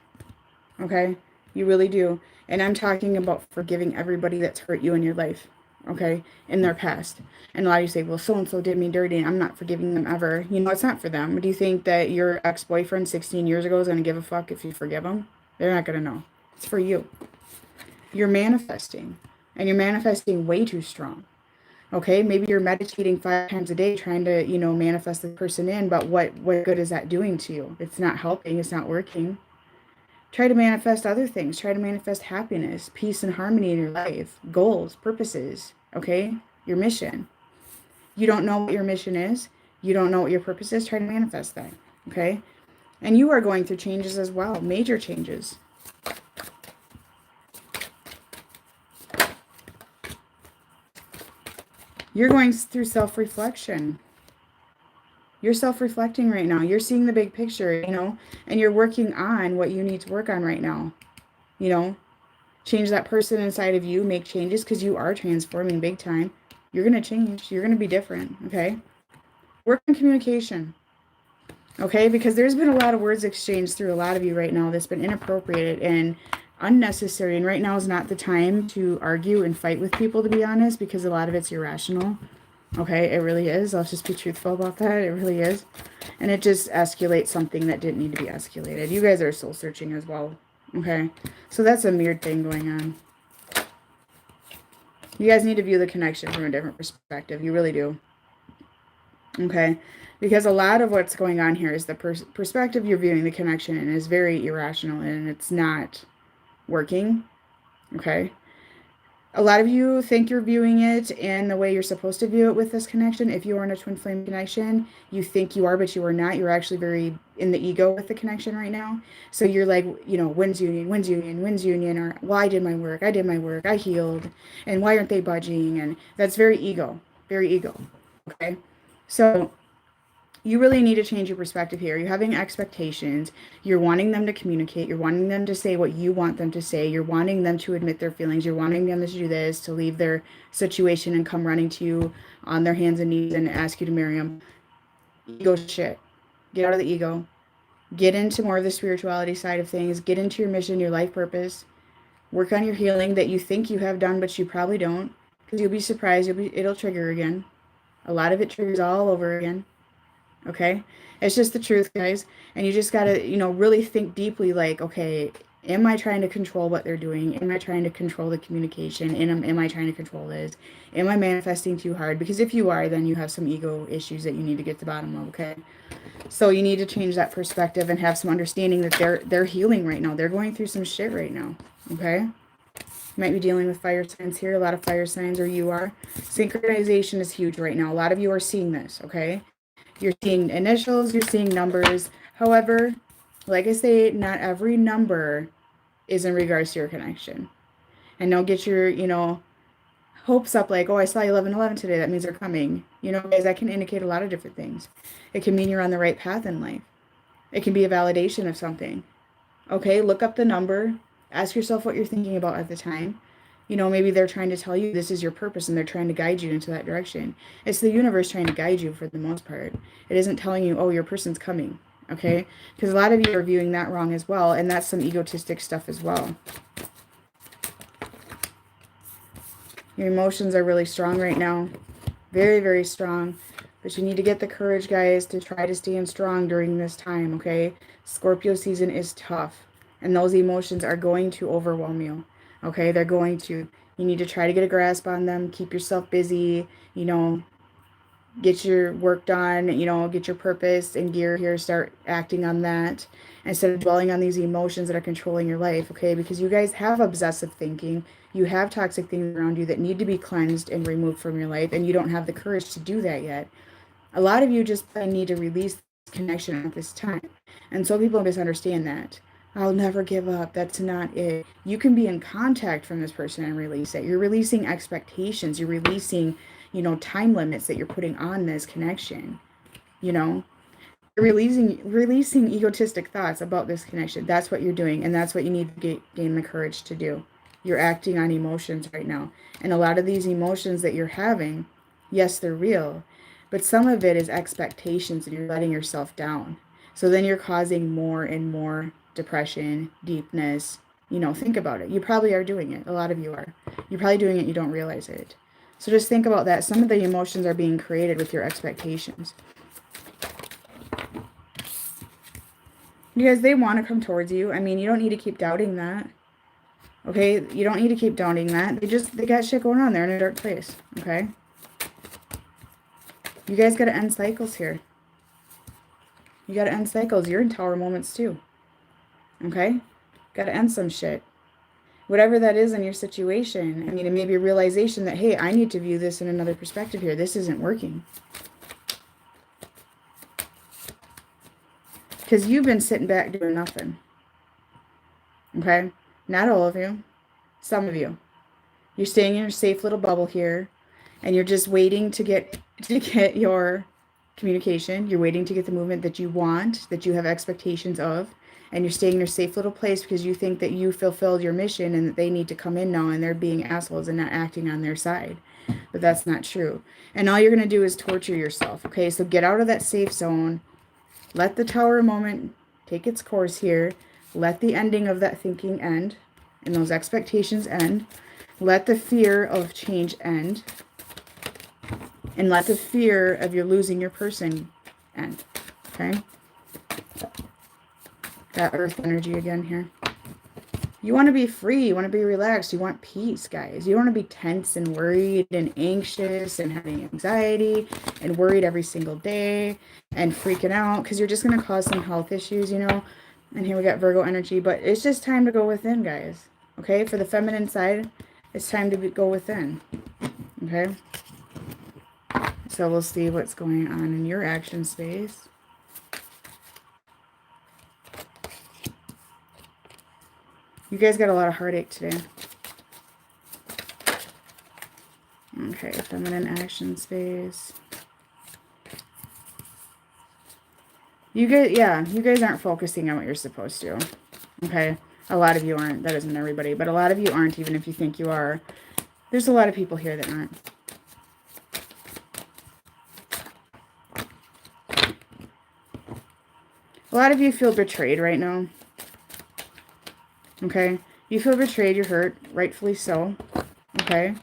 Okay? You really do. And I'm talking about forgiving everybody that's hurt you in your life. Okay? In their past. And a lot of you say, well, so-and-so did me dirty and I'm not forgiving them ever. You know, it's not for them. Do you think that your ex-boyfriend 16 years ago is going to give a fuck if you forgive them? They're not going to know. It's for you. You're manifesting. And you're manifesting way too strong. Okay, maybe you're meditating 5 times a day trying to, manifest the person in, but what good is that doing to you? It's not helping, it's not working. Try to manifest other things. Try to manifest happiness, peace and harmony in your life, goals, purposes, okay? Your mission. You don't know what your mission is. You don't know what your purpose is. Try to manifest that, okay? And you are going through changes as well, major changes. You're going through self-reflection. You're self-reflecting right now. You're seeing the big picture, and you're working on what you need to work on right now. Change that person inside of you, make changes because you are transforming big time. You're going to change. You're going to be different, okay? Work on communication, okay? Because there's been a lot of words exchanged through a lot of you right now that's been inappropriate and unnecessary. And right now is not the time to argue and fight with people, to be honest, because a lot of it's irrational. Okay, it really is. I'll just be truthful about that. It really is. And it just escalates something that didn't need to be escalated. You guys are soul searching as well. Okay, so that's a weird thing going on. You guys need to view the connection from a different perspective. You really do. Okay, because a lot of what's going on here is the perspective you're viewing the connection in is very irrational and it's not working. Okay. A lot of you think you're viewing it in the way you're supposed to view it with this connection. If you are in a twin flame connection, you think you are, but you are not. You're actually very in the ego with the connection right now. So you're like, wins union, wins union, wins union, or, well, I did my work, I healed, and why aren't they budging? And that's very ego, okay? So you really need to change your perspective here. You're having expectations. You're wanting them to communicate. You're wanting them to say what you want them to say. You're wanting them to admit their feelings. You're wanting them to do this, to leave their situation and come running to you on their hands and knees and ask you to marry them. Ego shit. Get out of the ego. Get into more of the spirituality side of things. Get into your mission, your life purpose. Work on your healing that you think you have done, but you probably don't. Because you'll be surprised. It'll trigger again. A lot of it triggers all over again. Okay, it's just the truth, guys. And you just gotta, really think deeply, like, okay, am I trying to control what they're doing? Am I trying to control the communication? And am I trying to control this? Am I manifesting too hard? Because if you are, then you have some ego issues that you need to get to the bottom of, okay? So you need to change that perspective and have some understanding that they're healing right now. They're going through some shit right now, okay? You might be dealing with fire signs here. A lot of fire signs, or you are. Synchronization is huge right now. A lot of you are seeing this, okay? You're seeing initials, you're seeing numbers. However, like I say, not every number is in regards to your connection. And don't get your, hopes up like, oh, I saw 1111 today. That means they're coming. Guys, that can indicate a lot of different things. It can mean you're on the right path in life. It can be a validation of something. Okay, look up the number. Ask yourself what you're thinking about at the time. Maybe they're trying to tell you this is your purpose and they're trying to guide you into that direction. It's the universe trying to guide you for the most part. It isn't telling you, oh, your person's coming, okay? Because a lot of you are viewing that wrong as well, and that's some egotistic stuff as well. Your emotions are really strong right now. Very, very strong. But you need to get the courage, guys, to try to stand strong during this time, okay? Scorpio season is tough, and those emotions are going to overwhelm you. Okay, they're going to. You need to try to get a grasp on them. Keep yourself busy, get your work done, get your purpose and gear here. Start acting on that instead of dwelling on these emotions that are controlling your life, okay? Because you guys have obsessive thinking. You have toxic things around you that need to be cleansed and removed from your life, and you don't have the courage to do that yet. A lot of you just need to release this connection at this time. And so people misunderstand that. I'll never give up. That's not it. You can be in contact from this person and release it. You're releasing expectations. You're releasing, time limits that you're putting on this connection. You're releasing egotistic thoughts about this connection. That's what you're doing, and that's what you need to gain the courage to do. You're acting on emotions right now. And a lot of these emotions that you're having, yes, they're real, but some of it is expectations and you're letting yourself down. So then you're causing more and more depression, deepness. You know, think about it. You probably are doing it. A lot of you are. You're probably doing it, you don't realize it. So just think about that. Some of the emotions are being created with your expectations. Because they want to come towards you. I mean, you don't need to keep doubting that. Okay? You don't need to keep doubting that. They got shit going on. They're in a dark place. Okay? You guys got to end cycles here. You got to end cycles. You're in tower moments too. Okay? Got to end some shit. Whatever that is in your situation. I mean, it may be a realization that, hey, I need to view this in another perspective here. This isn't working. Because you've been sitting back doing nothing. Okay? Not all of you. Some of you. You're staying in your safe little bubble here. And you're just waiting to get your communication. You're waiting to get the movement that you want, that you have expectations of. And you're staying in your safe little place because you think that you fulfilled your mission and that they need to come in now and they're being assholes and not acting on their side. But that's not true. And all you're going to do is torture yourself. Okay, so get out of that safe zone. Let the tower moment take its course here. Let the ending of that thinking end and those expectations end. Let the fear of change end. And let the fear of you losing your person end. Okay? Got earth energy again here. You want to be free. You want to be relaxed. You want peace, guys. You don't want to be tense and worried and anxious and having anxiety and worried every single day and freaking out because you're just going to cause some health issues, you know. And here we got Virgo energy. But it's just time to go within, guys. Okay? For the feminine side, it's time to go within. Okay? So we'll see what's going on in your action space. You guys got a lot of heartache today. Okay, feminine action space. You guys aren't focusing on what you're supposed to. Okay? A lot of you aren't. That isn't everybody, but a lot of you aren't, even if you think you are. There's a lot of people here that aren't. A lot of you feel betrayed right now. Okay? You feel betrayed, you're hurt, rightfully so. Okay?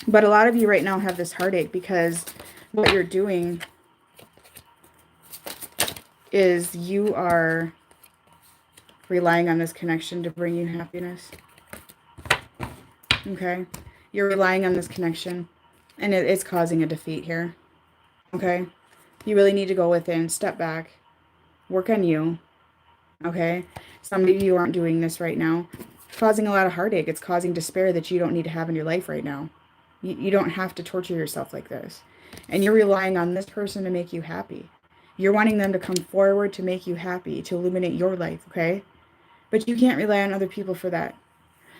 But a lot of you right now have this heartache because what you're doing is you are relying on this connection to bring you happiness. Okay? You're relying on this connection and it's causing a defeat here. Okay? You really need to go within, step back, work on you. Okay? Some of you aren't doing this right now. It's causing a lot of heartache. It's causing despair that you don't need to have in your life right now. You don't have to torture yourself like this. And you're relying on this person to make you happy. You're wanting them to come forward to make you happy, to illuminate your life, okay? But you can't rely on other people for that.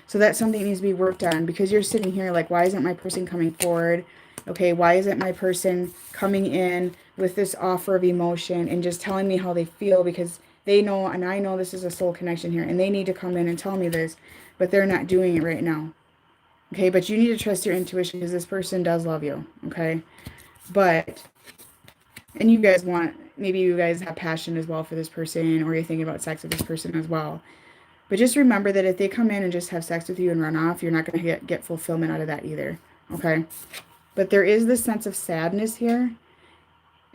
So that's something that needs to be worked on because you're sitting here like, why isn't my person coming forward? Okay, why isn't my person coming in with this offer of emotion and just telling me how they feel because they know, and I know this is a soul connection here, and they need to come in and tell me this, but they're not doing it right now. Okay, but you need to trust your intuition because this person does love you, okay? But, and you guys want, maybe you guys have passion as well for this person, or you're thinking about sex with this person as well. But just remember that if they come in and just have sex with you and run off, you're not going to get fulfillment out of that either, okay? But there is this sense of sadness here,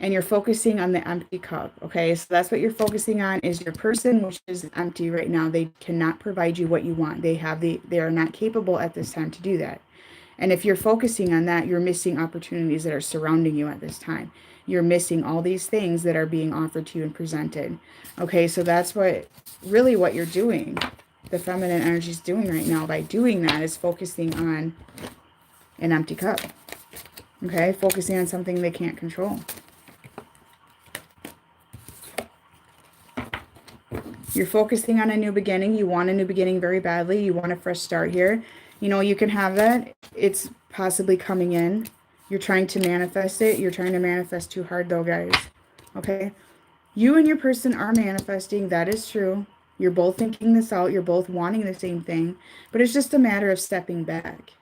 and you're focusing on the empty cup, okay? So that's what you're focusing on is your person, which is empty right now. They cannot provide you what you want. They are not capable at this time to do that. And if you're focusing on that, you're missing opportunities that are surrounding you at this time. You're missing all these things that are being offered to you and presented. Okay, so that's really what you're doing. The feminine energy is doing right now by doing that is focusing on an empty cup. Okay, focusing on something they can't control. You're focusing on a new beginning. You want a new beginning very badly. You want a fresh start here. You know, you can have that. It's possibly coming in. You're trying to manifest it. You're trying to manifest too hard though, guys. Okay? You and your person are manifesting. That is true. You're both thinking this out. You're both wanting the same thing. But it's just a matter of stepping back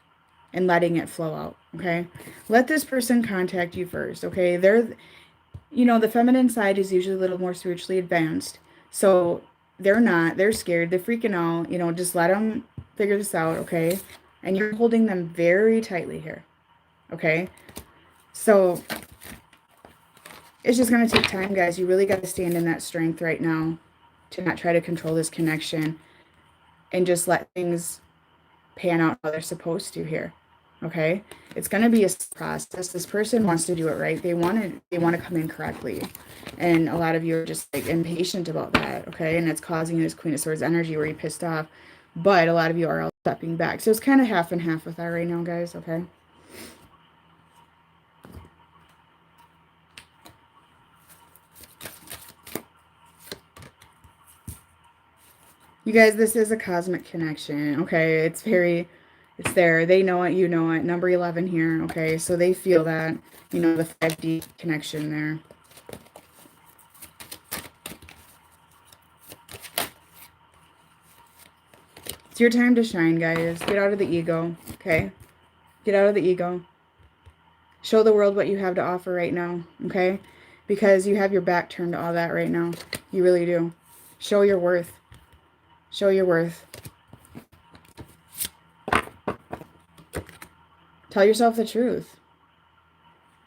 and letting it flow out. Okay? Let this person contact you first. Okay? you know, the feminine side is usually a little more spiritually advanced. So they're not, they're scared, they're freaking out, you know, just let them figure this out, okay? And you're holding them very tightly here, okay? So it's just going to take time, guys. You really got to stand in that strength right now to not try to control this connection and just let things pan out how they're supposed to here. Okay? It's going to be a process. This person wants to do it right. They want to come in correctly. And a lot of you are just like impatient about that, okay? And it's causing this Queen of Swords energy where you're pissed off. But a lot of you are all stepping back. So it's kind of half and half with that right now, guys, okay? You guys, this is a cosmic connection, okay? It's there. They know it, you know it. Number 11 here, okay? So they feel that, you know, the 5D connection there. It's your time to shine, guys. Get out of the ego, okay? Get out of the ego. Show the world what you have to offer right now, okay? Because you have your back turned to all that right now. You really do. Show your worth. Show your worth. Tell yourself the truth.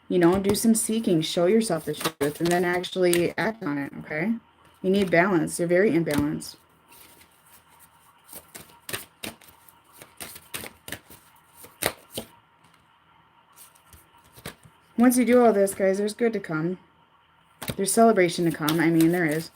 You know, do some seeking. Show yourself the truth and then actually act on it, okay? You need balance. You're very imbalanced. Once you do all this, guys, there's good to come. There's celebration to come. I mean, there is.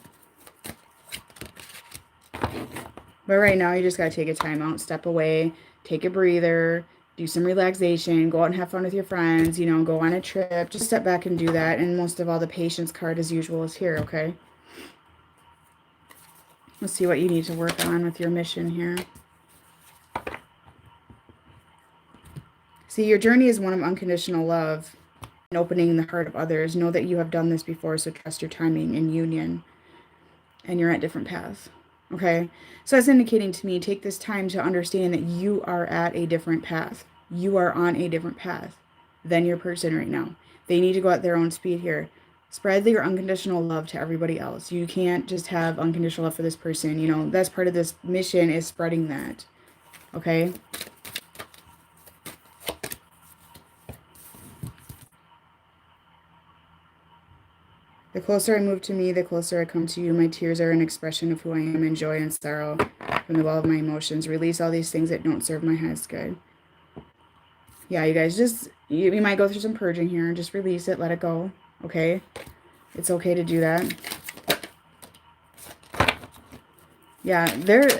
But right now, you just got to take a time out, step away, take a breather, do some relaxation, go out and have fun with your friends, you know, go on a trip. Just step back and do that. And most of all, the patience card, as usual, is here, okay? Let's see what you need to work on with your mission here. See, your journey is one of unconditional love and opening the heart of others. Know that you have done this before, so trust your timing and union. And you're at different paths. Okay, so that's indicating to me, take this time to understand that you are at a different path. You are on a different path than your person right now. They need to go at their own speed here. Spread your unconditional love to everybody else. You can't just have unconditional love for this person. You know, that's part of this mission, is spreading that. Okay? The closer I move to me, the closer I come to you. My tears are an expression of who I am in joy and sorrow from the well of my emotions. Release all these things that don't serve my highest good. Yeah, you guys, just, you might go through some purging here. Just release it. Let it go. Okay? It's okay to do that. Yeah, they're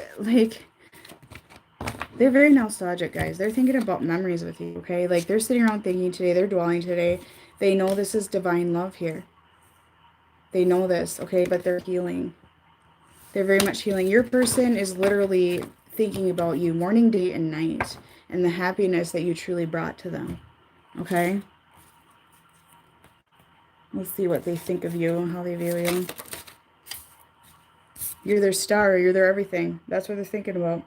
very nostalgic, guys. They're thinking about memories with you, okay? Like, they're sitting around thinking today. They're dwelling today. They know this is divine love here. They know this, okay? But they're healing. They're very much healing. Your person is literally thinking about you morning, day, and night, and the happiness that you truly brought to them, okay? Let's see what they think of you and how they view you. You're their star. You're their everything. That's what they're thinking about.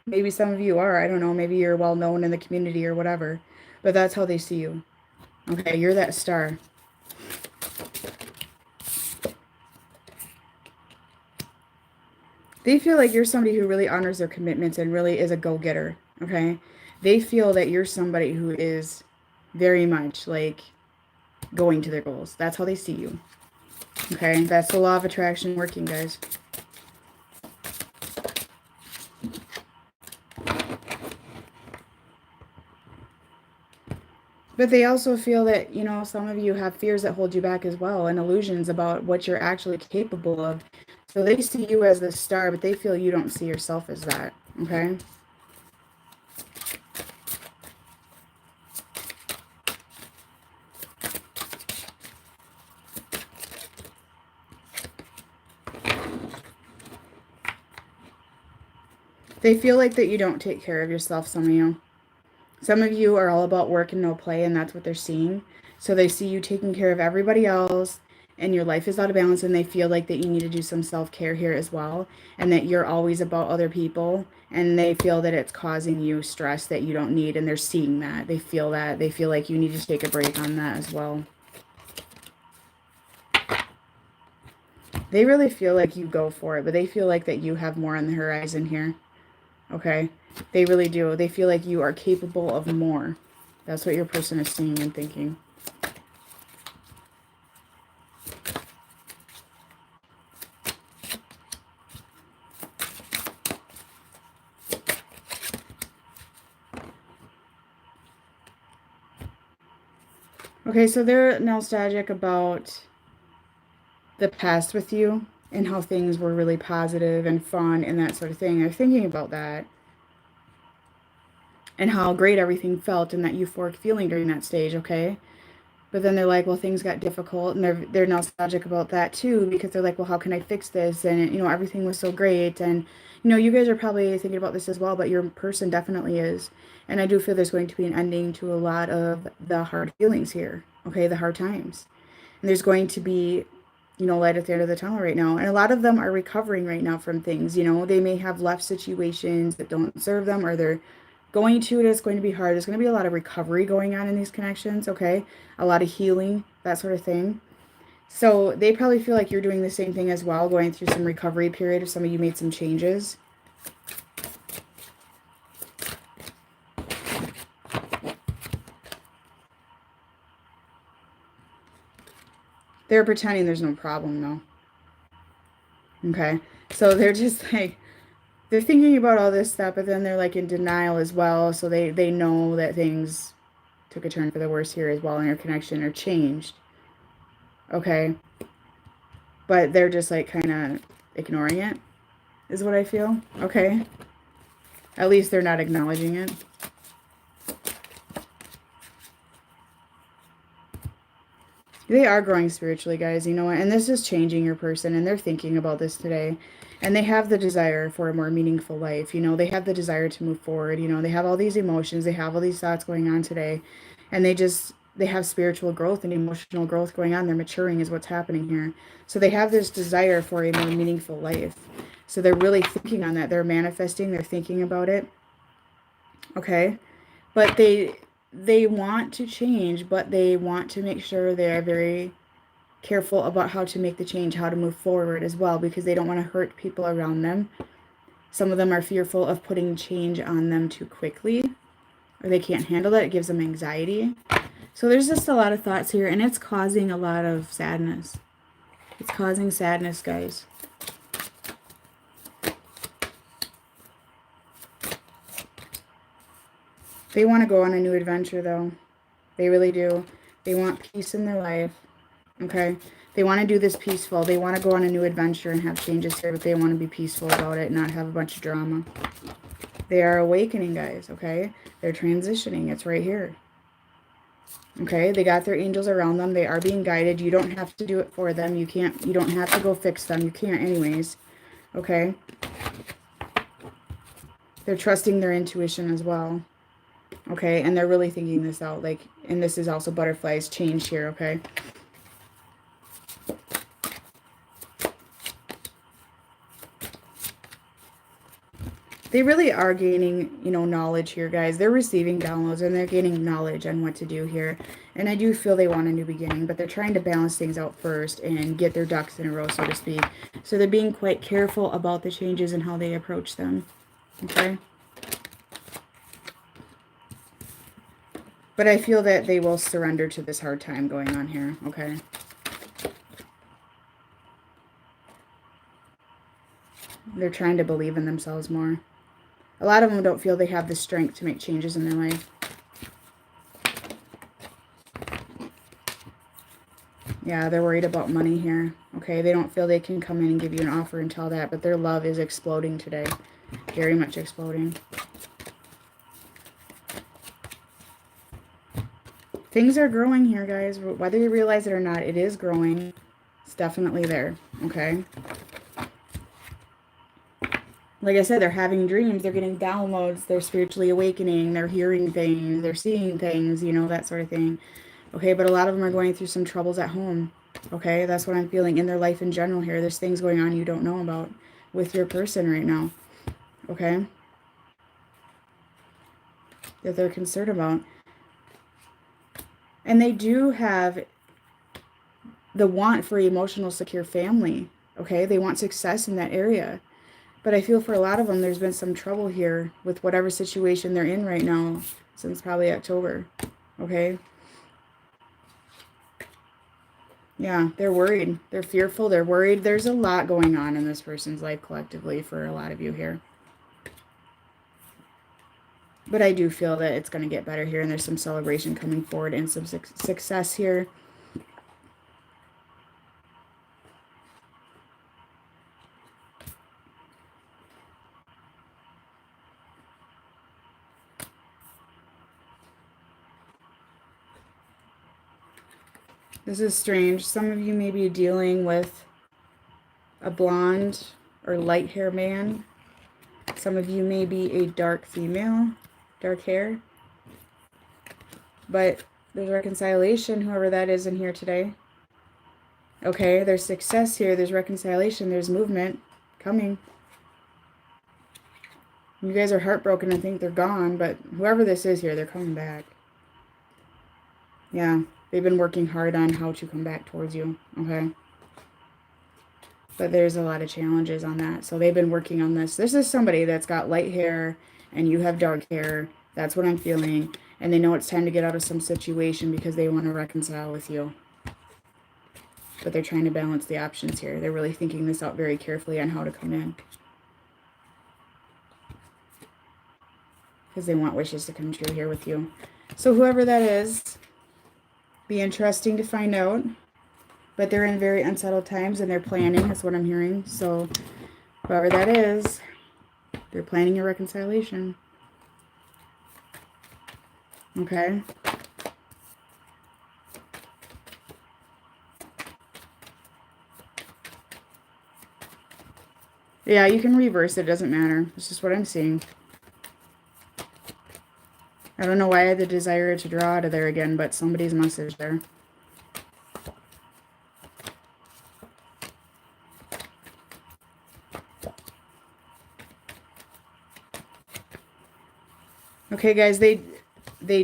Maybe some of you are. I don't know. Maybe you're well known in the community or whatever. But that's how they see you. Okay, you're that star. They feel like you're somebody who really honors their commitments and really is a go-getter, okay? They feel that you're somebody who is very much, like, going to their goals. That's how they see you, okay? That's the law of attraction working, guys. But they also feel that, you know, some of you have fears that hold you back as well, and illusions about what you're actually capable of. So they see you as the star, but they feel you don't see yourself as that, okay? They feel like that you don't take care of yourself, some of you. Some of you are all about work and no play, and that's what they're seeing. So they see you taking care of everybody else, and your life is out of balance, and they feel like that you need to do some self-care here as well, and that you're always about other people, and they feel that it's causing you stress that you don't need, and they're seeing that. They feel that. They feel like you need to take a break on that as well. They really feel like you go for it, but they feel like that you have more on the horizon here. Okay? They really do. They feel like you are capable of more. That's what your person is seeing and thinking. Okay, so they're nostalgic about the past with you and how things were really positive and fun and that sort of thing. They're thinking about that and how great everything felt and that euphoric feeling during that stage, okay? But then they're like, well, things got difficult, and they're nostalgic about that too, because they're like, well, how can I fix this? And everything was so great, and you guys are probably thinking about this as well, but your person definitely is, and I do feel there's going to be an ending to a lot of the hard feelings here, okay, the hard times, and there's going to be, light at the end of the tunnel right now, and a lot of them are recovering right now from things. They may have left situations that don't serve them, or they're going to it is going to be hard. There's going to be a lot of recovery going on in these connections, okay? A lot of healing, that sort of thing. So they probably feel like you're doing the same thing as well, going through some recovery period if some of you made some changes. They're pretending there's no problem, though. Okay? So they're just like, they're thinking about all this stuff, but then they're like in denial as well. So they know that things took a turn for the worse here as well in your connection or changed. Okay? But they're just like kind of ignoring it, is what I feel. Okay? At least they're not acknowledging it. They are growing spiritually, guys. You know what? And this is changing your person, and they're thinking about this today. And they have the desire for a more meaningful life. They have the desire to move forward. They have all these emotions. They have all these thoughts going on today. And they have spiritual growth and emotional growth going on. They're maturing is what's happening here. So they have this desire for a more meaningful life. So they're really thinking on that. They're manifesting. They're thinking about it. Okay? But they want to change, but they want to make sure they're very careful about how to make the change, how to move forward as well, because they don't want to hurt people around them. Some of them are fearful of putting change on them too quickly, or they can't handle it. It gives them anxiety. So there's just a lot of thoughts here, and it's causing a lot of sadness. It's causing sadness, guys. They want to go on a new adventure, though. They really do. They want peace in their life. Okay? They want to do this peaceful. They want to go on a new adventure and have changes here, but they want to be peaceful about it and not have a bunch of drama. They are awakening, guys, okay? They're transitioning. It's right here. Okay? They got their angels around them. They are being guided. You don't have to do it for them. You don't have to go fix them. You can't anyways. Okay? They're trusting their intuition as well. Okay? And they're really thinking this out. Like, and this is also butterflies change here, okay? They really are gaining, knowledge here, guys. They're receiving downloads and they're gaining knowledge on what to do here. And I do feel they want a new beginning, but they're trying to balance things out first and get their ducks in a row, so to speak. So they're being quite careful about the changes and how they approach them. Okay? But I feel that they will surrender to this hard time going on here. Okay? They're trying to believe in themselves more. A lot of them don't feel they have the strength to make changes in their life. Yeah, they're worried about money here. Okay, they don't feel they can come in and give you an offer and tell that, but their love is exploding today. Very much exploding. Things are growing here, guys. Whether you realize it or not, it is growing. It's definitely there. Okay? Like I said, they're having dreams, they're getting downloads, they're spiritually awakening, they're hearing things, they're seeing things, that sort of thing. Okay, but a lot of them are going through some troubles at home. Okay, that's what I'm feeling in their life in general here. There's things going on you don't know about with your person right now. Okay? That they're concerned about. And they do have the want for emotional secure family. Okay, they want success in that area. But I feel for a lot of them, there's been some trouble here with whatever situation they're in right now since probably October. Okay? Yeah, they're worried. They're fearful. They're worried. There's a lot going on in this person's life collectively for a lot of you here. But I do feel that it's going to get better here, and there's some celebration coming forward and some success here. This is strange. Some of you may be dealing with a blonde or light hair man. Some of you may be a dark female, dark hair. But there's reconciliation, whoever that is in here today. Okay, there's success here. There's reconciliation. There's movement coming. You guys are heartbroken and think they're gone, but whoever this is here, they're coming back. Yeah, they've been working hard on how to come back towards you, okay? But there's a lot of challenges on that. So they've been working on this. This is somebody that's got light hair and you have dark hair. That's what I'm feeling. And they know it's time to get out of some situation because they want to reconcile with you. But they're trying to balance the options here. They're really thinking this out very carefully on how to come in. Because they want wishes to come true here with you. So whoever that is, be interesting to find out. But they're in very unsettled times and they're planning. That's what I'm hearing. So whoever that is, they're planning a reconciliation. Okay. Yeah, you can reverse it. It doesn't matter. It's just what I'm seeing. I don't know why I had the desire to draw out of there again, but somebody's message there. Okay, guys, they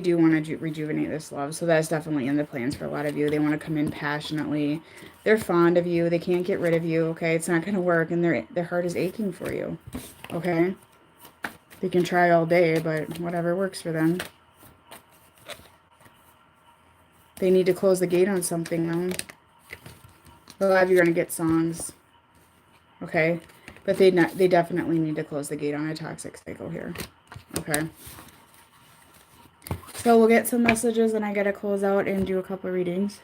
do want to rejuvenate this love, so that's definitely in the plans for a lot of you. They want to come in passionately. They're fond of you. They can't get rid of you, okay? It's not going to work, and their heart is aching for you, okay? They can try all day, but whatever works for them. They need to close the gate on something, though. A lot of you are going to get songs, okay? But they definitely need to close the gate on a toxic cycle here, okay? So we'll get some messages, and I got to close out and do a couple of readings.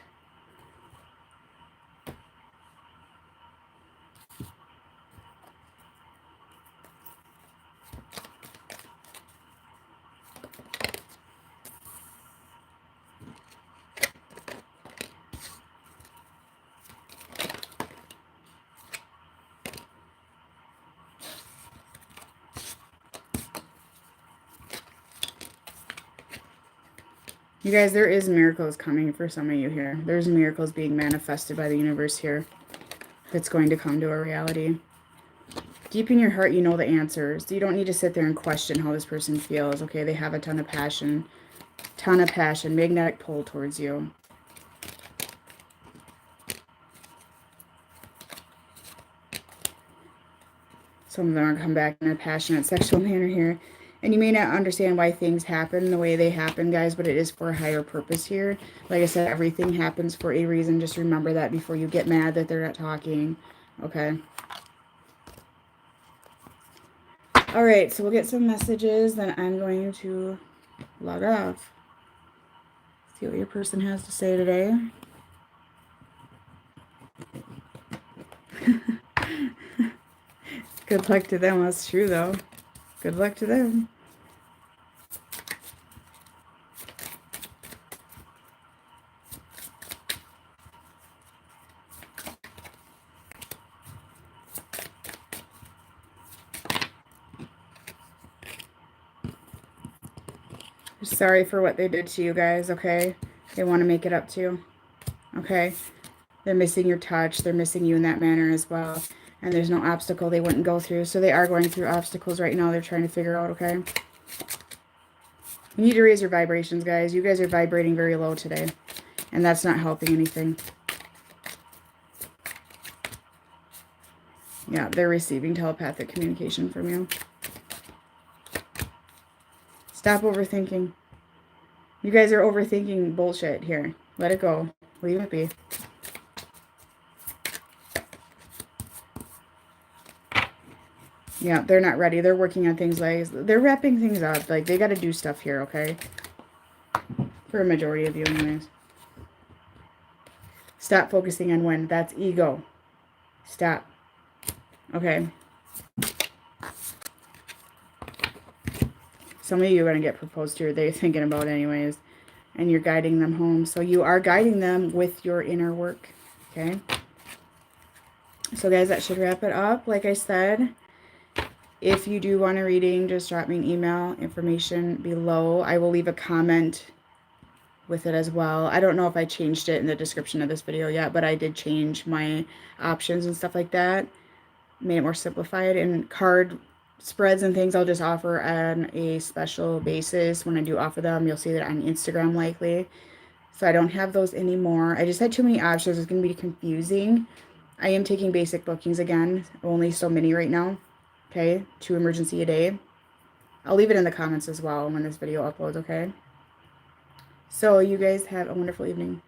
You guys, there is miracles coming for some of you here. There's miracles being manifested by the universe here. That's going to come to a reality. Deep in your heart, you know the answers. You don't need to sit there and question how this person feels. Okay, they have a ton of passion. Ton of passion. Magnetic pull towards you. Some of them are come back in a passionate sexual manner here. And you may not understand why things happen the way they happen, guys, but it is for a higher purpose here. Like I said, everything happens for a reason. Just remember that before you get mad that they're not talking. Okay. All right, so we'll get some messages. Then I'm going to log off. See what your person has to say today. Good luck to them. That's true, though. Good luck to them. Sorry for what they did to you guys, okay? They want to make it up to you, okay? They're missing your touch. They're missing you in that manner as well. And there's no obstacle they wouldn't go through. So they are going through obstacles right now. They're trying to figure out, okay? You need to raise your vibrations, guys. You guys are vibrating very low today. And that's not helping anything. Yeah, they're receiving telepathic communication from you. Stop overthinking. You guys are overthinking bullshit here. Let it go. Leave it be. Yeah, they're not ready. They're working on things like, they're wrapping things up. Like, they got to do stuff here, okay? For a majority of you anyways. Stop focusing on when. That's ego. Stop. Okay. Some of you are going to get proposed to, or they're thinking about anyways. And you're guiding them home. So you are guiding them with your inner work. Okay? So guys, that should wrap it up. Like I said, if you do want a reading, just drop me an email, information below. I will leave a comment with it as well. I don't know if I changed it in the description of this video yet, but I did change my options and stuff like that. Made it more simplified. And card spreads and things I'll just offer on a special basis. When I do offer them, you'll see that on Instagram likely. So I don't have those anymore. I just had too many options. It's going to be confusing. I am taking basic bookings again. Only so many right now. Okay, 2 emergency a day. I'll leave it in the comments as well when this video uploads, okay? So you guys have a wonderful evening.